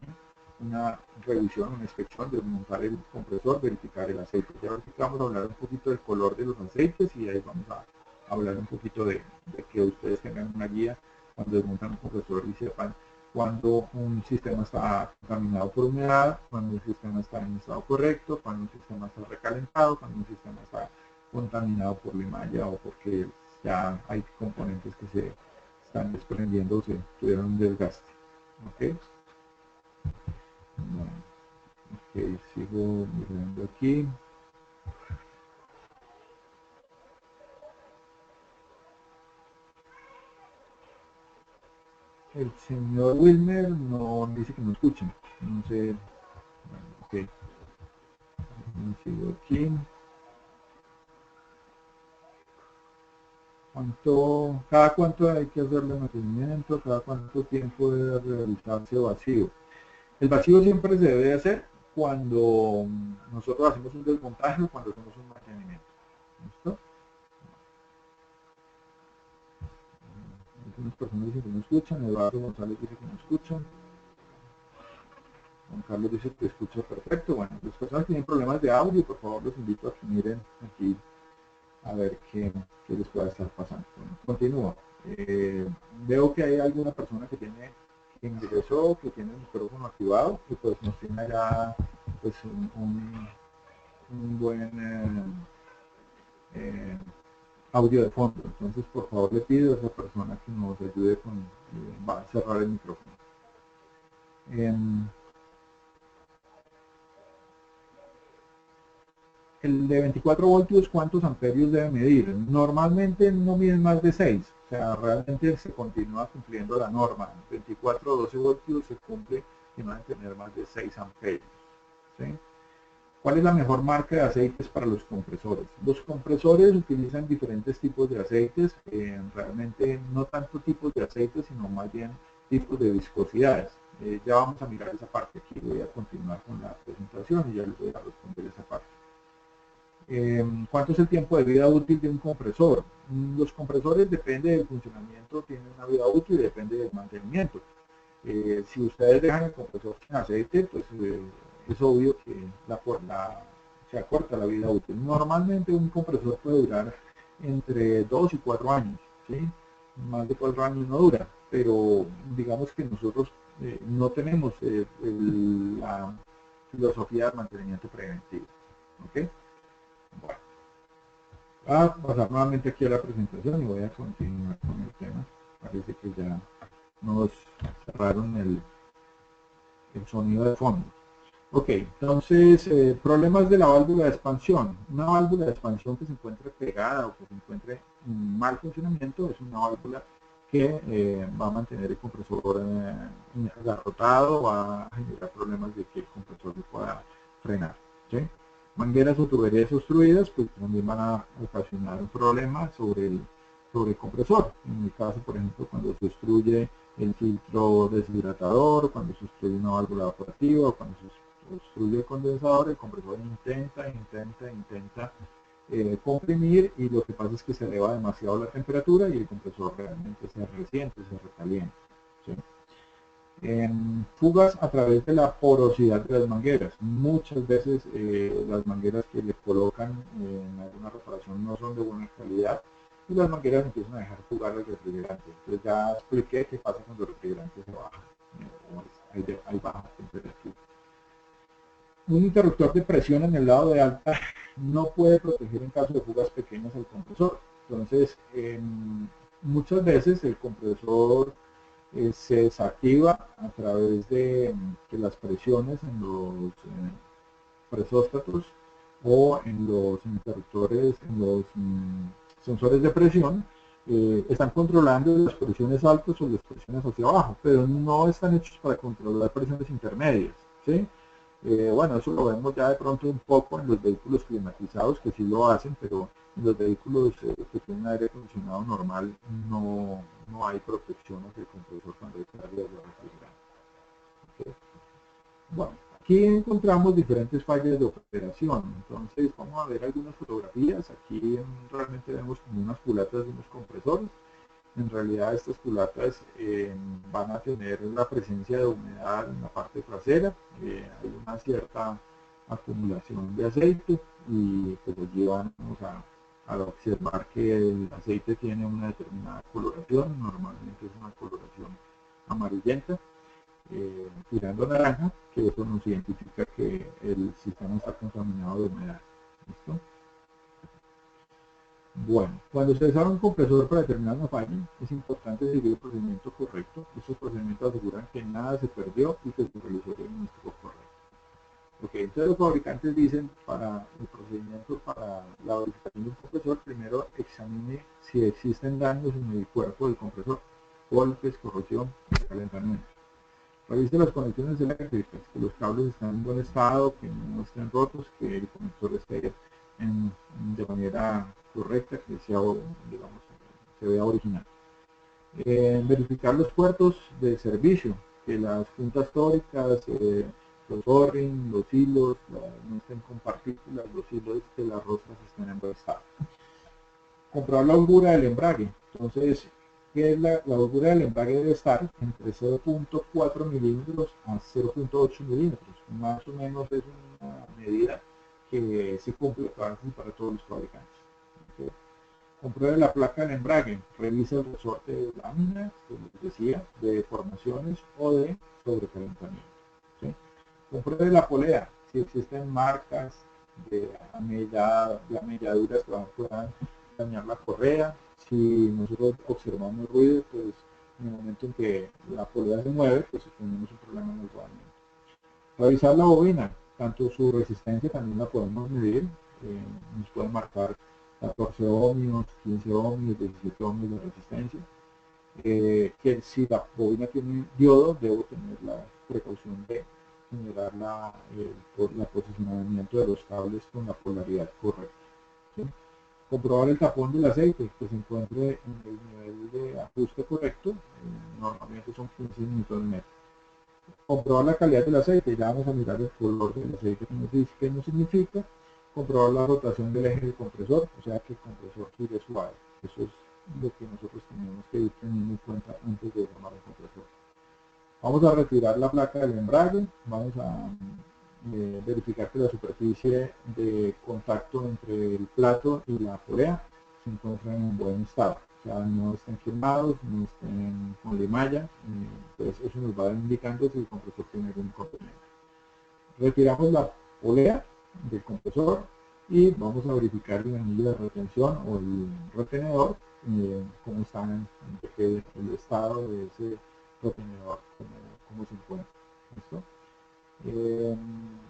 una revisión, una inspección, desmontar el compresor, verificar el aceite. Ya vamos a hablar un poquito del color de los aceites y ahí vamos a hablar un poquito de que ustedes tengan una guía cuando desmontan un compresor y sepan cuando un sistema está contaminado por humedad, cuando un sistema está en estado correcto, cuando un sistema está recalentado, cuando un sistema está contaminado por limalla o porque ya hay componentes que se están desprendiendo o se tuvieron un desgaste. ¿Ok? Bueno, ok, sigo mirando aquí. El señor Wilmer no dice que no escuchen. No sé. Bueno, ok. Sigo aquí. ¿Cada cuánto hay que hacerle mantenimiento? ¿Cada cuánto tiempo debe realizarse vacío? El vacío siempre se debe hacer cuando nosotros hacemos un desmontaje o cuando hacemos un mantenimiento. ¿Listo? Algunas personas dicen que no escuchan, Eduardo González dice que no escuchan, Juan Carlos dice que escucha perfecto. Bueno, las personas que tienen problemas de audio, por favor los invito a que miren aquí a ver qué les pueda estar pasando. Bueno, continúo. Veo que hay alguna persona que ingresó, que tiene el micrófono activado y pues nos tiene ya pues un buen audio de fondo. Entonces por favor le pido a esa persona que nos ayude con va a cerrar el micrófono. El de 24 voltios, ¿cuántos amperios debe medir? Normalmente no miden más de 6, o sea, realmente se continúa cumpliendo la norma. 24 o 12 voltios se cumple y no deben tener más de 6 amperios. ¿Sí? ¿Cuál es la mejor marca de aceites para los compresores? Los compresores utilizan diferentes tipos de aceites, realmente no tanto tipos de aceites, sino más bien tipos de viscosidades. Ya vamos a mirar esa parte, aquí voy a continuar con la presentación y ya les voy a responder esa parte. ¿Cuánto es el tiempo de vida útil de un compresor? Los compresores, depende del funcionamiento, tienen una vida útil y depende del mantenimiento. Si ustedes dejan el compresor sin aceite, pues es obvio que se acorta la vida útil. Normalmente un compresor puede durar entre 2 y 4 años, ¿sí? Más de 4 años no dura, pero digamos que nosotros no tenemos la filosofía de mantenimiento preventivo. ¿Okay? Bueno, voy a pasar nuevamente aquí a la presentación y voy a continuar con el tema. Parece que ya nos cerraron el sonido de fondo. Ok, entonces, problemas de la válvula de expansión. Una válvula de expansión que se encuentre pegada o que se encuentre en mal funcionamiento es una válvula que va a mantener el compresor agarrotado, va a generar problemas de que el compresor no pueda frenar. ¿Sí? Mangueras o tuberías obstruidas pues también van a ocasionar un problema sobre el compresor. En el caso, por ejemplo, cuando se obstruye el filtro deshidratador, cuando se obstruye una válvula evaporativa, cuando se obstruye el condensador, el compresor intenta comprimir y lo que pasa es que se eleva demasiado la temperatura y el compresor realmente se resiente, se recalienta. ¿Sí? Fugas a través de la porosidad de las mangueras. Muchas veces las mangueras que le colocan en alguna reparación no son de buena calidad y las mangueras empiezan a dejar fugar el refrigerante. Entonces ya expliqué qué pasa cuando el refrigerante se baja, hay baja temperatura. Un interruptor de presión en el lado de alta no puede proteger en caso de fugas pequeñas el compresor. Entonces, muchas veces el compresor se desactiva a través de que las presiones en los presóstatos o en los interruptores, en los sensores de presión, están controlando las presiones altas o las presiones hacia abajo, pero no están hechos para controlar presiones intermedias, ¿sí? Bueno, eso lo vemos ya de pronto un poco en los vehículos climatizados que sí lo hacen, pero en los vehículos que tienen aire acondicionado normal no hay protección hacia el compresor cuando hay cargas de refrigerante. ¿Okay? Bueno, aquí encontramos diferentes fallas de operación. Entonces vamos a ver algunas fotografías. Aquí realmente vemos como unas culatas de unos compresores. En realidad estas culatas van a tener la presencia de humedad en la parte trasera. Hay una cierta acumulación de aceite y pues nos llevan a observar que el aceite tiene una determinada coloración. Normalmente es una coloración amarillenta tirando naranja, que eso nos identifica que el sistema está contaminado de humedad. ¿Listo? Bueno, cuando se desarma un compresor para determinar una falla, es importante seguir el procedimiento correcto. Estos procedimientos aseguran que nada se perdió y que se realizó el diagnóstico correcto. Ok, entonces los fabricantes dicen para el procedimiento para la verificación de un compresor, primero examine si existen daños en el cuerpo del compresor, golpes, corrosión y calentamiento. Revise las conexiones eléctricas, que los cables estén en buen estado, que no estén rotos, que el conector esté de manera correcta, que sea, digamos, se vea original. Verificar los puertos de servicio, que las juntas tóricas, los o-ring, los hilos, no estén con partículas, los hilos, que las rostras estén en buen estado. Comprobar la holgura del embrague. Entonces, ¿qué es la holgura del embrague? Debe estar entre 0.4 milímetros a 0.8 milímetros. Más o menos es una medida que se cumple para todos los fabricantes. ¿Okay? Compruebe la placa del embrague. Revisa el resorte de láminas, como les decía, de deformaciones o de sobrecalentamiento. ¿Sí? Compruebe la polea. Si existen marcas de amelladuras que puedan dañar la correa. Si nosotros observamos ruido, pues en el momento en que la polea se mueve, pues tenemos un problema en el rodamiento. Revisar la bobina, tanto su resistencia también la podemos medir, nos puede marcar 14 ohmios, 15 ohmios, 17 ohmios de resistencia. Que si la bobina tiene diodo, debo tener la precaución de generar el posicionamiento de los cables con la polaridad correcta. ¿Sí? Comprobar el tapón del aceite que se encuentre en el nivel de ajuste correcto, normalmente son 15 minutos de metro. Comprobar la calidad del aceite, ya vamos a mirar el color del aceite, que nos significa. Comprobar la rotación del eje del compresor, o sea que el compresor gire suave. Eso es lo que nosotros tenemos que ir teniendo en cuenta antes de llamar el compresor. Vamos a retirar la placa del embrague, vamos a verificar que la superficie de contacto entre el plato y la polea se encuentra en buen estado, o sea, no estén quemados, no estén con limalla, pues eso nos va indicando si el compresor tiene algún inconveniente. Retiramos la polea del compresor y vamos a verificar el anillo de retención o el retenedor, cómo está el estado de ese retenedor, cómo se encuentra. ¿Listo?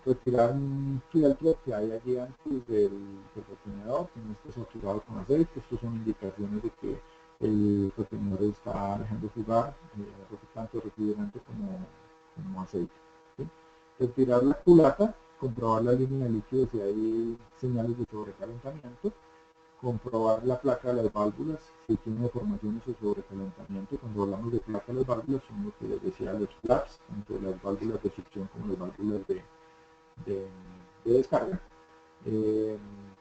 Retirar un fieltro que hay allí antes del retenedor, que no esté saturado con aceite. Estas son indicaciones de que el retenedor está dejando jugar tanto refrigerante como aceite. ¿Sí? Retirar la culata, comprobar la línea de líquido si hay señales de sobrecalentamiento. Comprobar la placa de las válvulas, si tiene deformaciones o sobrecalentamiento. Cuando hablamos de placa de las válvulas, son lo que les decía, los flaps, tanto las válvulas de succión como las válvulas de descarga.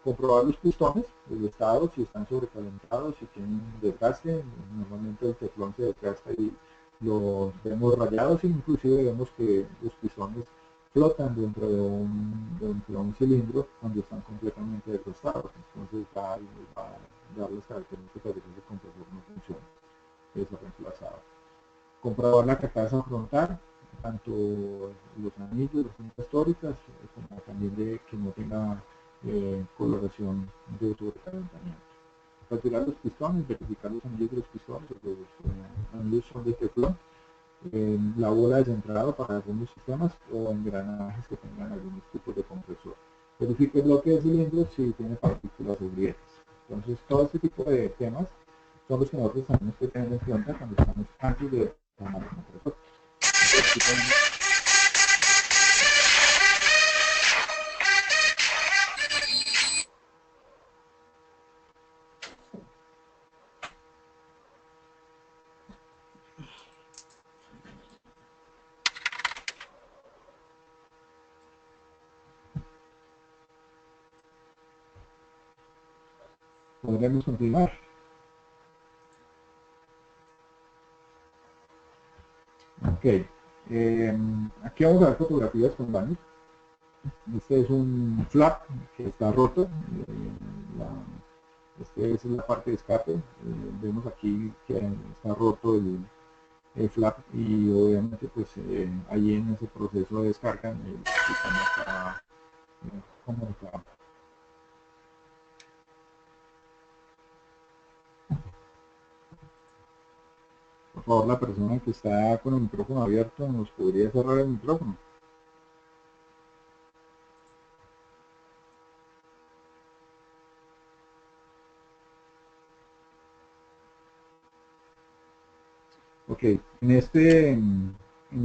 Comprobar los pistones, el estado, si están sobrecalentados, si tienen desgaste. Normalmente el teflón se desgasta y los vemos rayados, e inclusive vemos que los pistones flotan dentro de un cilindro cuando están completamente desgastados. Entonces va a dar las características de que ese compresor no funciona, es reemplazado. Comprobar la carcasa frontal, tanto los anillos, las cintas históricas, como también de que no tenga coloración de sobrecalentamiento. Retirar los pistones, verificar los anillos de los pistones, los anillos son de teflón. La bola de centrado para algunos sistemas o engranajes que tengan algunos tipos de compresor. Verifique el bloque de cilindros si tiene partículas o grietas. Entonces, todo este tipo de temas son los que nosotros tenemos que tener en cuenta cuando estamos antes de tomar el compresor. Podremos continuar. Ok. Aquí vamos a ver fotografías con daños. Este es un flap que está roto. Esta es la parte de escape. Vemos aquí que está roto el flap y obviamente pues ahí en ese proceso de descarga el sistema está comunicado. Por favor, la persona que está con el micrófono abierto nos podría cerrar el micrófono. Ok, en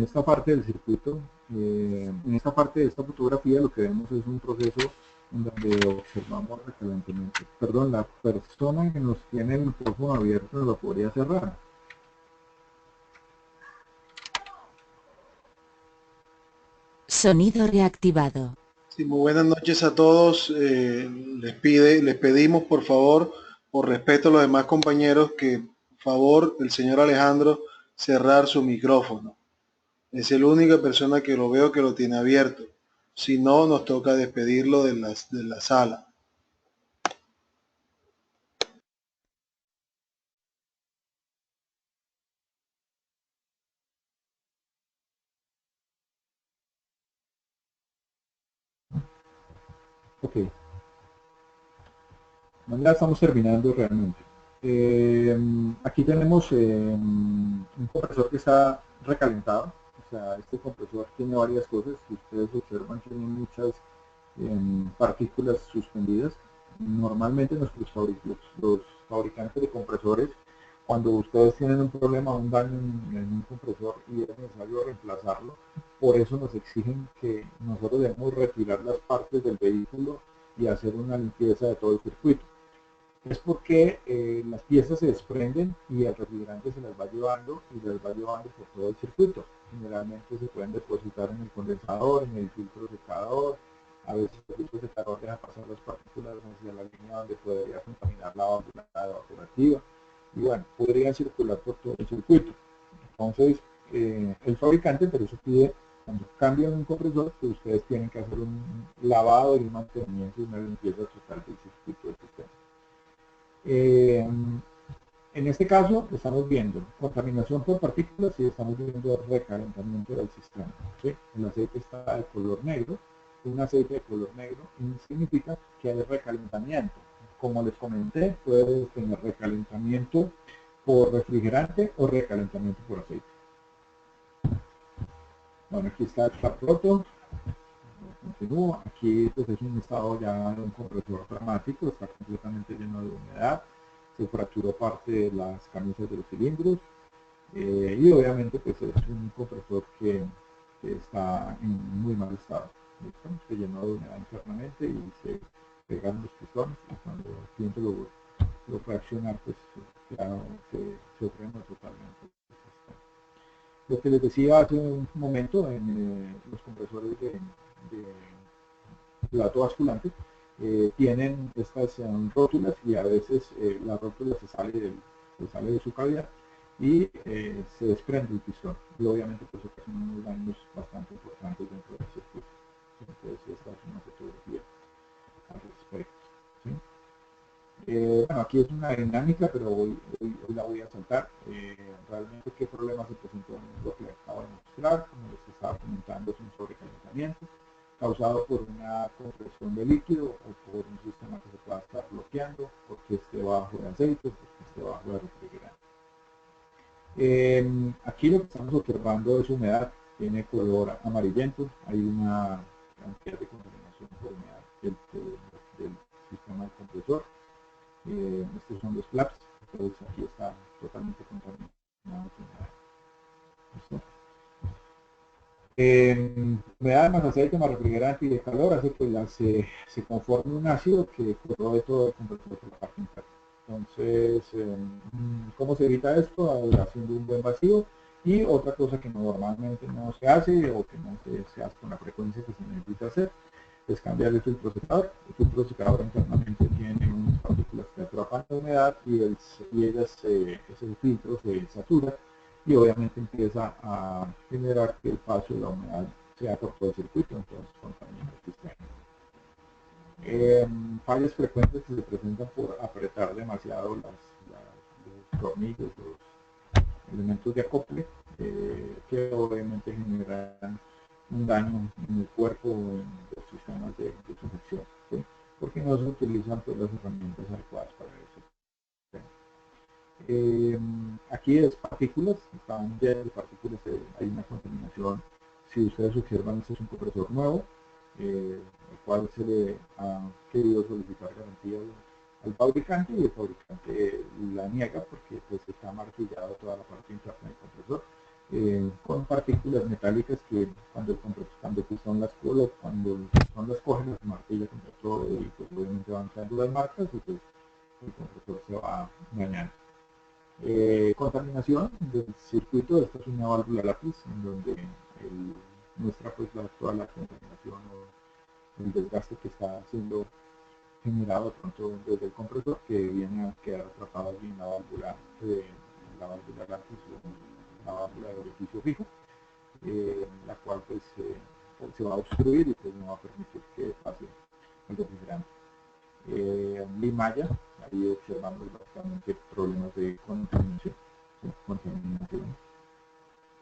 esta parte del circuito, en esta parte de esta fotografía lo que vemos es un proceso en donde observamos recalentamiento. Perdón, la persona que nos tiene el micrófono abierto nos lo podría cerrar. Sonido reactivado. Sí, muy buenas noches a todos. Les pedimos por favor, por respeto a los demás compañeros, que por favor el señor Alejandro cerrar su micrófono. Es la única persona que lo veo que lo tiene abierto. Si no, nos toca despedirlo de la sala. Ok, ya estamos terminando realmente. Aquí tenemos un compresor que está recalentado. O sea, este compresor tiene varias cosas. Si ustedes observan, tiene muchas partículas suspendidas. Normalmente los fabricantes de compresores, cuando ustedes tienen un problema, un daño en un compresor y es necesario reemplazarlo, por eso nos exigen que nosotros debemos retirar las partes del vehículo y hacer una limpieza de todo el circuito. Es porque las piezas se desprenden y el refrigerante se las va llevando y las va llevando por todo el circuito. Generalmente se pueden depositar en el condensador, en el filtro secador. A veces el filtro secador deja pasar las partículas hacia la línea donde podría contaminar la válvula evaporativa. Y bueno, podrían circular por todo el circuito. Entonces, el fabricante por eso pide, cuando cambian un compresor, que ustedes tienen que hacer un lavado y un mantenimiento y una limpieza total del circuito del sistema. En este caso estamos viendo contaminación por partículas y estamos viendo recalentamiento del sistema. ¿Sí? El aceite está de color negro. Un aceite de color negro significa que hay recalentamiento. Como les comenté, puede tener recalentamiento por refrigerante o recalentamiento por aceite. Bueno, aquí está el flap roto. Continúo. Aquí pues, es un estado ya de un compresor dramático, está completamente lleno de humedad. Se fracturó parte de las camisas de los cilindros y obviamente pues es un compresor que está en muy mal estado. ¿Listo? Se llenó de humedad internamente y se pegaron los pistones y cuando el cliente lo reacciona pues ya se frena totalmente. Lo que les decía hace un momento en los compresores de plato basculante tienen estas rótulas y a veces la rótula se sale de su cavidad y se desprende el pistón y obviamente pues ocasiona unos daños bastante importantes dentro del circuito. Entonces esta es una fotografía al respecto. ¿Sí? Bueno, aquí es una dinámica, pero hoy la voy a saltar. Realmente qué problema se presentó en lo que acabo de mostrar, como les estaba comentando, es un sobrecalentamiento causado por una compresión de líquido o por un sistema que se pueda estar bloqueando, porque esté bajo de aceite, porque esté bajo de refrigerante. Aquí lo que estamos observando es humedad, tiene color amarillento, hay una cantidad de contaminación por humedad del sistema del compresor. Estos son los flaps, entonces aquí está totalmente contaminado. ¿Listo? Humedad más aceite más refrigerante y de calor hace que se conforme un ácido que corroe todo el compresor por la parte interna. Entonces, ¿cómo se evita esto? Haciendo un buen vacío. Y otra cosa que normalmente no se hace o que no se hace con la frecuencia que se necesita hacer es cambiar el filtro secador. El filtro secador internamente tiene unas partículas que atrapan la humedad y ese filtro se satura y obviamente empieza a generar que el paso de la humedad sea por todo el circuito, entonces contamina el sistema. Fallas frecuentes que se presentan por apretar demasiado los tornillos, los elementos de acople, que obviamente generan un daño en el cuerpo o en los sistemas de sujeción, ¿sí? Porque no se utilizan pues, las herramientas adecuadas para eso. Aquí es partículas, están llenas de partículas, hay una contaminación. Si ustedes observan, este es un compresor nuevo, el cual se le ha querido solicitar garantía al fabricante y el fabricante la niega porque pues está martillado toda la parte interna del compresor con partículas metálicas que cuando el pistón las coge, las martilla contra todo y pues obviamente van quedando las marcas y pues el compresor se va dañando. Contaminación del circuito. Esta es una válvula lápiz en donde muestra pues toda la contaminación o el desgaste que está siendo generado pronto desde el compresor, que viene a quedar atrapado allí en la válvula lápiz o la válvula de orificio fijo, la cual pues se va a obstruir y pues no va a permitir que pase el refrigerante. Limaya, ahí observamos bastante problemas de contaminación, ¿sí?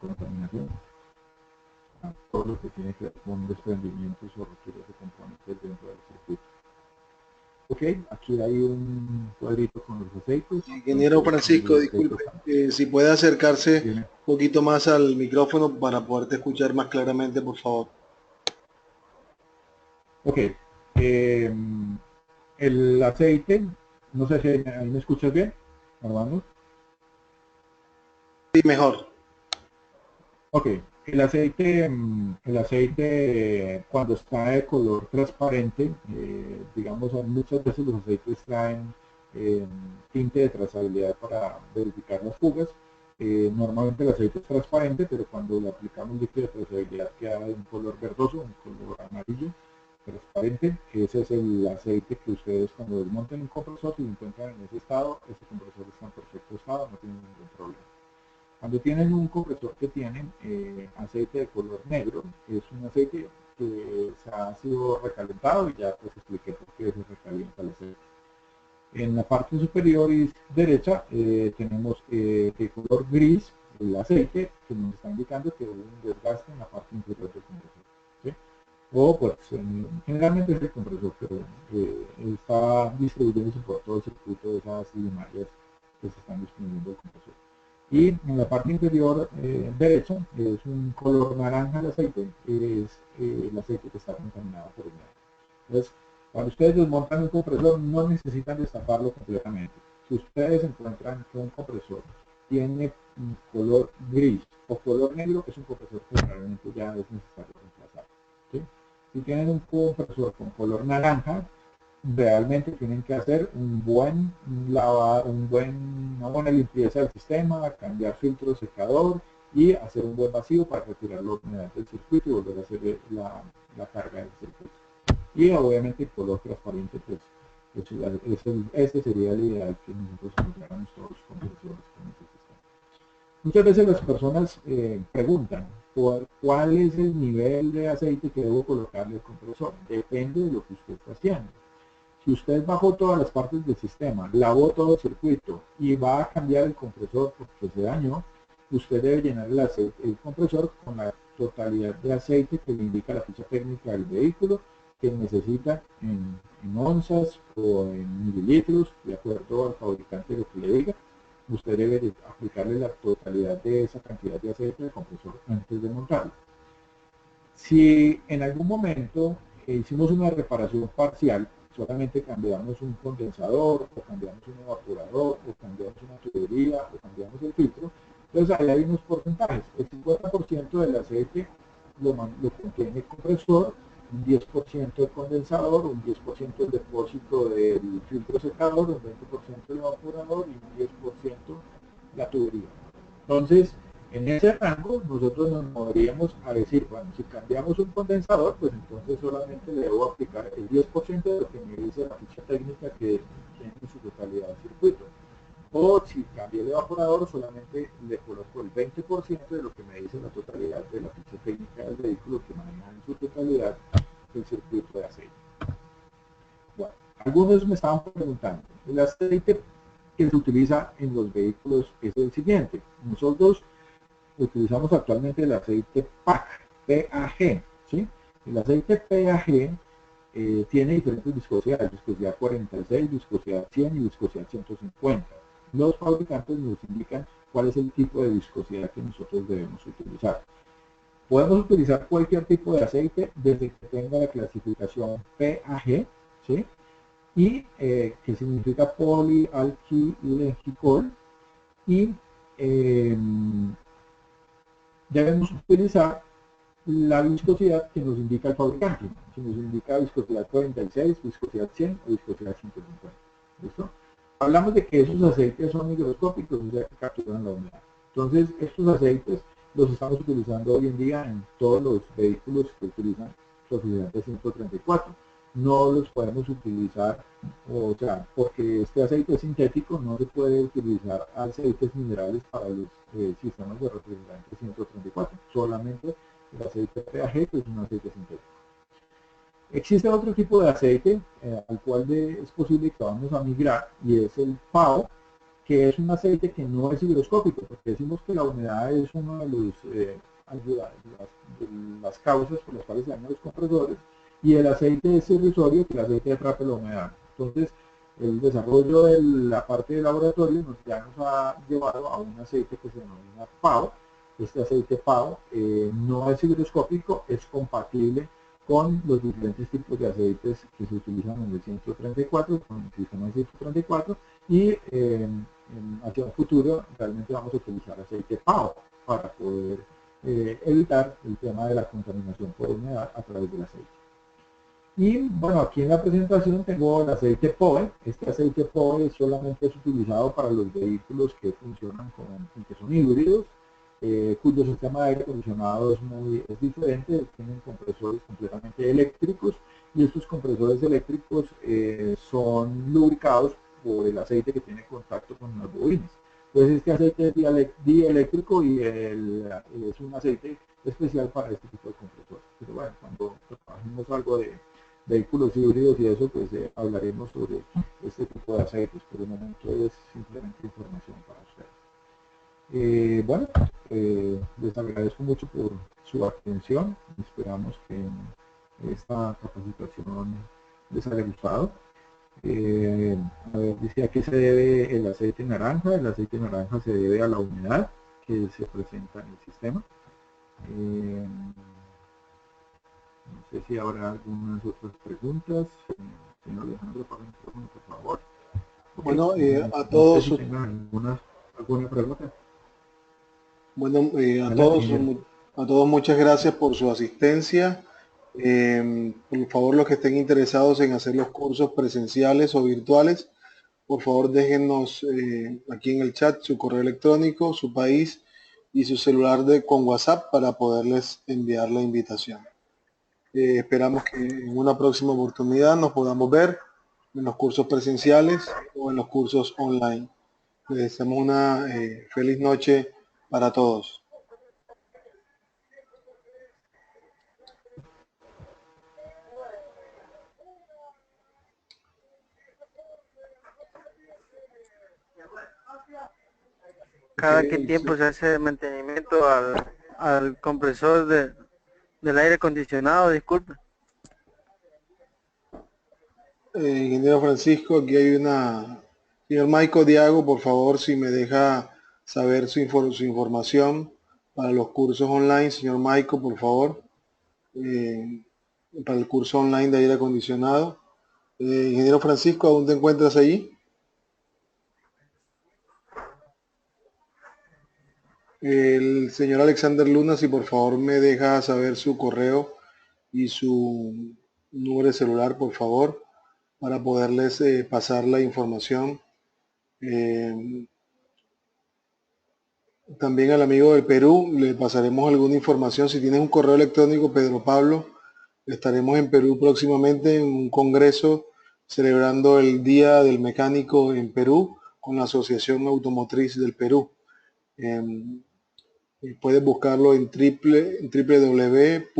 Contaminación, todo lo que tiene que ver con desprendimientos o rupturas de componentes dentro del circuito. Ok, aquí hay un cuadrito con los aceites. Ingeniero Francisco, disculpe, si puede acercarse un poquito más al micrófono para poderte escuchar más claramente, por favor. Ok, el aceite, no sé si ahí me escuchas bien, Armando. Sí, mejor. Ok, el aceite cuando está de color transparente, digamos, muchas veces los aceites traen tinte de trazabilidad para verificar las fugas. Normalmente el aceite es transparente, pero cuando le aplicamos líquido de trazabilidad queda de un color verdoso, un color amarillo, transparente. Ese es el aceite que ustedes cuando desmonten un compresor, si lo encuentran en ese estado, ese compresor está en perfecto estado, no tiene ningún problema. Cuando tienen un compresor que tiene aceite de color negro, es un aceite que se ha sido recalentado y ya pues expliqué por qué se recalienta el aceite. En la parte superior y derecha tenemos de color gris el aceite que nos está indicando que hubo un desgaste en la parte inferior del compresor, ¿sí? O pues generalmente es el compresor, pero está distribuyéndose por todo el circuito de esas limallas que se están distribuyendo el compresor. Y en la parte inferior derecha es un color naranja el aceite, es el aceite que está contaminado por humedad. Entonces, cuando ustedes desmontan un compresor no necesitan destaparlo completamente. Si ustedes encuentran que un compresor tiene un color gris o color negro, es un compresor que realmente ya es necesario reemplazar, ¿sí? Si tienen un compresor con color naranja, realmente tienen que hacer un buen lavado, una buena limpieza del sistema, cambiar filtro secador y hacer un buen vacío para retirar la humedad del circuito y volver a hacer la carga del circuito. Y obviamente el color transparente, pues ese sería el ideal que nosotros encontráramos todos los compresores con este sistema. Muchas veces las personas preguntan cuál es el nivel de aceite que debo colocarle al compresor. Depende de lo que usted está haciendo. Si usted bajó todas las partes del sistema, lavó todo el circuito y va a cambiar el compresor porque se dañó, usted debe llenar el compresor con la totalidad de aceite que le indica la ficha técnica del vehículo, que necesita en onzas o en mililitros, de acuerdo al fabricante de lo que le diga. Usted debe aplicarle la totalidad de esa cantidad de aceite al compresor antes de montarlo. Si en algún momento hicimos una reparación parcial, solamente cambiamos un condensador, o cambiamos un evaporador, o cambiamos una tubería, o cambiamos el filtro, entonces ahí hay unos porcentajes. El 50% del aceite lo contiene el compresor, un 10% el condensador, un 10% el depósito del filtro secador, un 20% el evaporador y un 10% la tubería. Entonces, en ese rango nosotros nos moveríamos a decir, bueno, si cambiamos un condensador, pues entonces solamente le debo aplicar el 10% de lo que me dice la ficha técnica que tiene en su totalidad el circuito. O si cambio el evaporador, solamente le coloco el 20% de lo que me dice la totalidad de la ficha técnica del vehículo que maneja en su totalidad el circuito de aceite. Bueno, algunos me estaban preguntando, el aceite que se utiliza en los vehículos es el siguiente. Nosotros utilizamos actualmente el aceite PAG, ¿sí? El aceite PAG tiene diferentes viscosidades, viscosidad 46, viscosidad 100 y viscosidad 150. Los fabricantes nos indican cuál es el tipo de viscosidad que nosotros debemos utilizar. Podemos utilizar cualquier tipo de aceite desde que tenga la clasificación PAG, ¿sí? Y que significa polialquilegicol, y debemos utilizar la viscosidad que nos indica el fabricante. Si nos indica viscosidad 46, viscosidad 100 o viscosidad 150. ¿Listo? Hablamos de que esos aceites son higroscópicos, o sea, que capturan la humedad. Entonces, estos aceites los estamos utilizando hoy en día en todos los vehículos que utilizan refrigerante 134. No los podemos utilizar, o sea, porque este aceite es sintético, no se puede utilizar aceites minerales para los sistemas de refrigerante 134, solamente el aceite PAG, que es un aceite sintético. Existe otro tipo de aceite al cual es posible que vamos a migrar, y es el PAO, que es un aceite que no es higroscópico, porque decimos que la humedad es una de las causas por las cuales se dañan los compresores, y el aceite es irrisorio, que el aceite atrape la humedad. Entonces, el desarrollo de la parte de laboratorio ya nos ha llevado a un aceite que se denomina PAO. Este aceite PAO no es higroscópico, es compatible con los diferentes tipos de aceites que se utilizan en el 134, con el sistema 134, y hacia el futuro realmente vamos a utilizar aceite PAO para poder evitar el tema de la contaminación por humedad a través del aceite. Y bueno, aquí en la presentación tengo el aceite POE. Este aceite POE solamente es utilizado para los vehículos que funcionan que son híbridos, cuyo sistema de aire acondicionado es diferente, tienen compresores completamente eléctricos, y estos compresores eléctricos son lubricados por el aceite que tiene contacto con las bobinas. Entonces este aceite es dieléctrico y es un aceite especial para este tipo de compresores. Pero bueno, cuando trabajemos algo de vehículos híbridos y eso, pues hablaremos sobre este tipo de aceites. Por el momento es simplemente información para ustedes. Bueno, les agradezco mucho por su atención. Esperamos que esta capacitación les haya gustado. A ver, dice a qué se debe el aceite naranja. El aceite naranja se debe a la humedad que se presenta en el sistema. No sé si habrá algunas otras preguntas. Señor Alejandro, por favor. Okay. Bueno, a No sé todos, si tengan alguna pregunta. bueno, Adelante, ingeniero. a todos muchas gracias por su asistencia. Por favor, los que estén interesados en hacer los cursos presenciales o virtuales, por favor déjennos aquí en el chat su correo electrónico, su país y su celular con WhatsApp para poderles enviar la invitación. Esperamos que en una próxima oportunidad nos podamos ver en los cursos presenciales o en los cursos online. Les deseamos una feliz noche para todos. ¿Cada qué tiempo se hace mantenimiento al compresor del aire acondicionado? Disculpe. Ingeniero Francisco, aquí hay una... Señor Maico Diago, por favor, si me deja saber su información para los cursos online. Señor Maico, por favor. para el curso online de aire acondicionado. Ingeniero Francisco, ¿aún te encuentras allí? El señor Alexander Luna, si por favor me deja saber su correo y su número de celular, por favor, para poderles pasar la información. También al amigo del Perú le pasaremos alguna información. Si tienes un correo electrónico, Pedro Pablo, estaremos en Perú próximamente en un congreso celebrando el Día del Mecánico en Perú con la Asociación Automotriz del Perú. Puedes buscarlo en www.aap.org.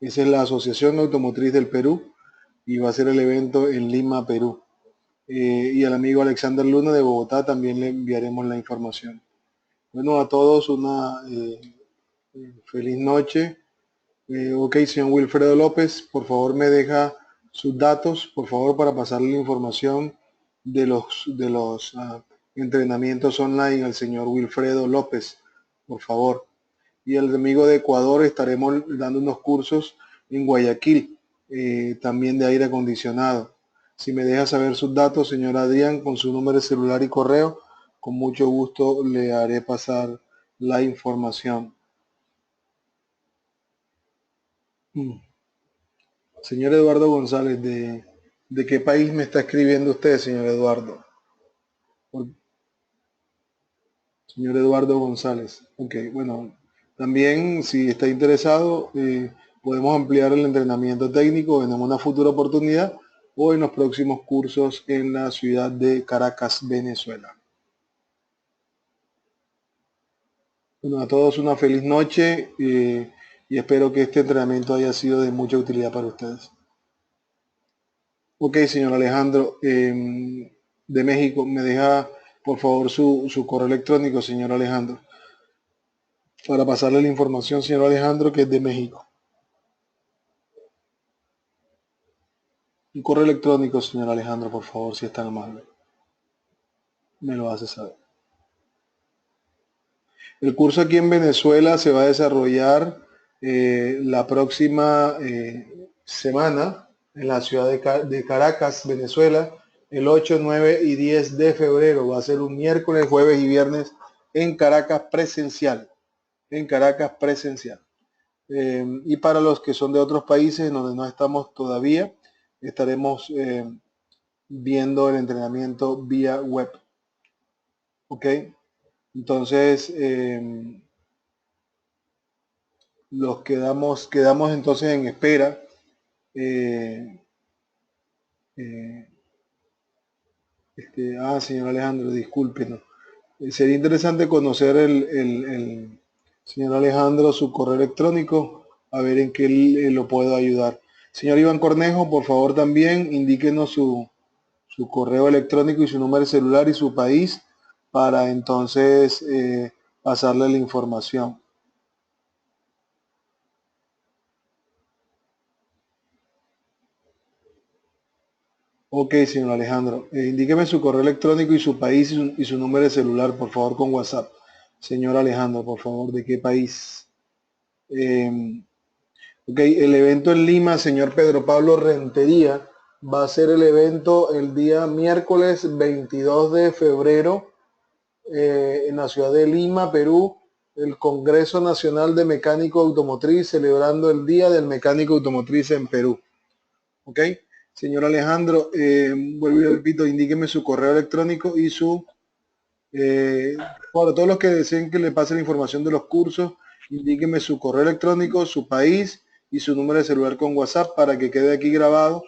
Esa es la Asociación Automotriz del Perú y va a ser el evento en Lima, Perú. Y al amigo Alexander Luna de Bogotá también le enviaremos la información. Bueno, a todos una feliz noche. Ok, señor Wilfredo López, por favor me deja sus datos, por favor, para pasarle la información de los entrenamientos online al señor Wilfredo López, por favor. Y al amigo de Ecuador estaremos dando unos cursos en Guayaquil, también de aire acondicionado. Si me deja saber sus datos, señor Adrián, con su número de celular y correo, con mucho gusto le haré pasar la información. Señor Eduardo González, ¿de qué país me está escribiendo usted, señor Eduardo? Señor Eduardo González. Ok, bueno, también si está interesado, podemos ampliar el entrenamiento técnico en una futura oportunidad o en los próximos cursos en la ciudad de Caracas, Venezuela. Bueno, a todos una feliz noche y espero que este entrenamiento haya sido de mucha utilidad para ustedes. Ok, señor Alejandro, de México, me deja por favor su correo electrónico, señor Alejandro, para pasarle la información, señor Alejandro, que es de México. Un correo electrónico, señor Alejandro, por favor, si es tan amable. Me lo hace saber. El curso aquí en Venezuela se va a desarrollar la próxima semana en la ciudad de Caracas, Venezuela, el 8, 9 y 10 de febrero. Va a ser un miércoles, jueves y viernes en Caracas presencial. En Caracas presencial. Y para los que son de otros países donde no estamos todavía, estaremos viendo el entrenamiento vía web. ¿Ok? Entonces, los quedamos entonces en espera. Señor Alejandro, discúlpenos. Sería interesante conocer el señor Alejandro, su correo electrónico, a ver en qué lo puedo ayudar. Señor Iván Cornejo, por favor también indíquenos su correo electrónico y su número de celular y su país para entonces pasarle la información. Ok, señor Alejandro. Indíqueme su correo electrónico y su país y su número de celular, por favor, con WhatsApp. Señor Alejandro, por favor, ¿de qué país? Ok, el evento en Lima, señor Pedro Pablo Rentería, va a ser el evento el día miércoles 22 de febrero en la ciudad de Lima, Perú, el Congreso Nacional de Mecánico Automotriz, celebrando el Día del Mecánico Automotriz en Perú. ¿Ok? Señor Alejandro, vuelvo y repito, indíqueme su correo electrónico y para todos los que deseen que le pase la información de los cursos, indíqueme su correo electrónico, su país y su número de celular con WhatsApp para que quede aquí grabado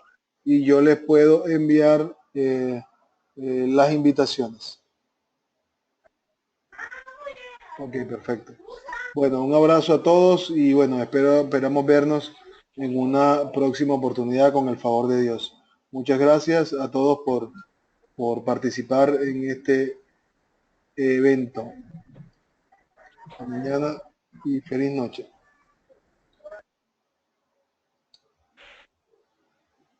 y yo les puedo enviar las invitaciones. Ok, perfecto. Bueno, un abrazo a todos y bueno, esperamos vernos en una próxima oportunidad con el favor de Dios. Muchas gracias a todos por participar en este evento. Hasta mañana y feliz noche.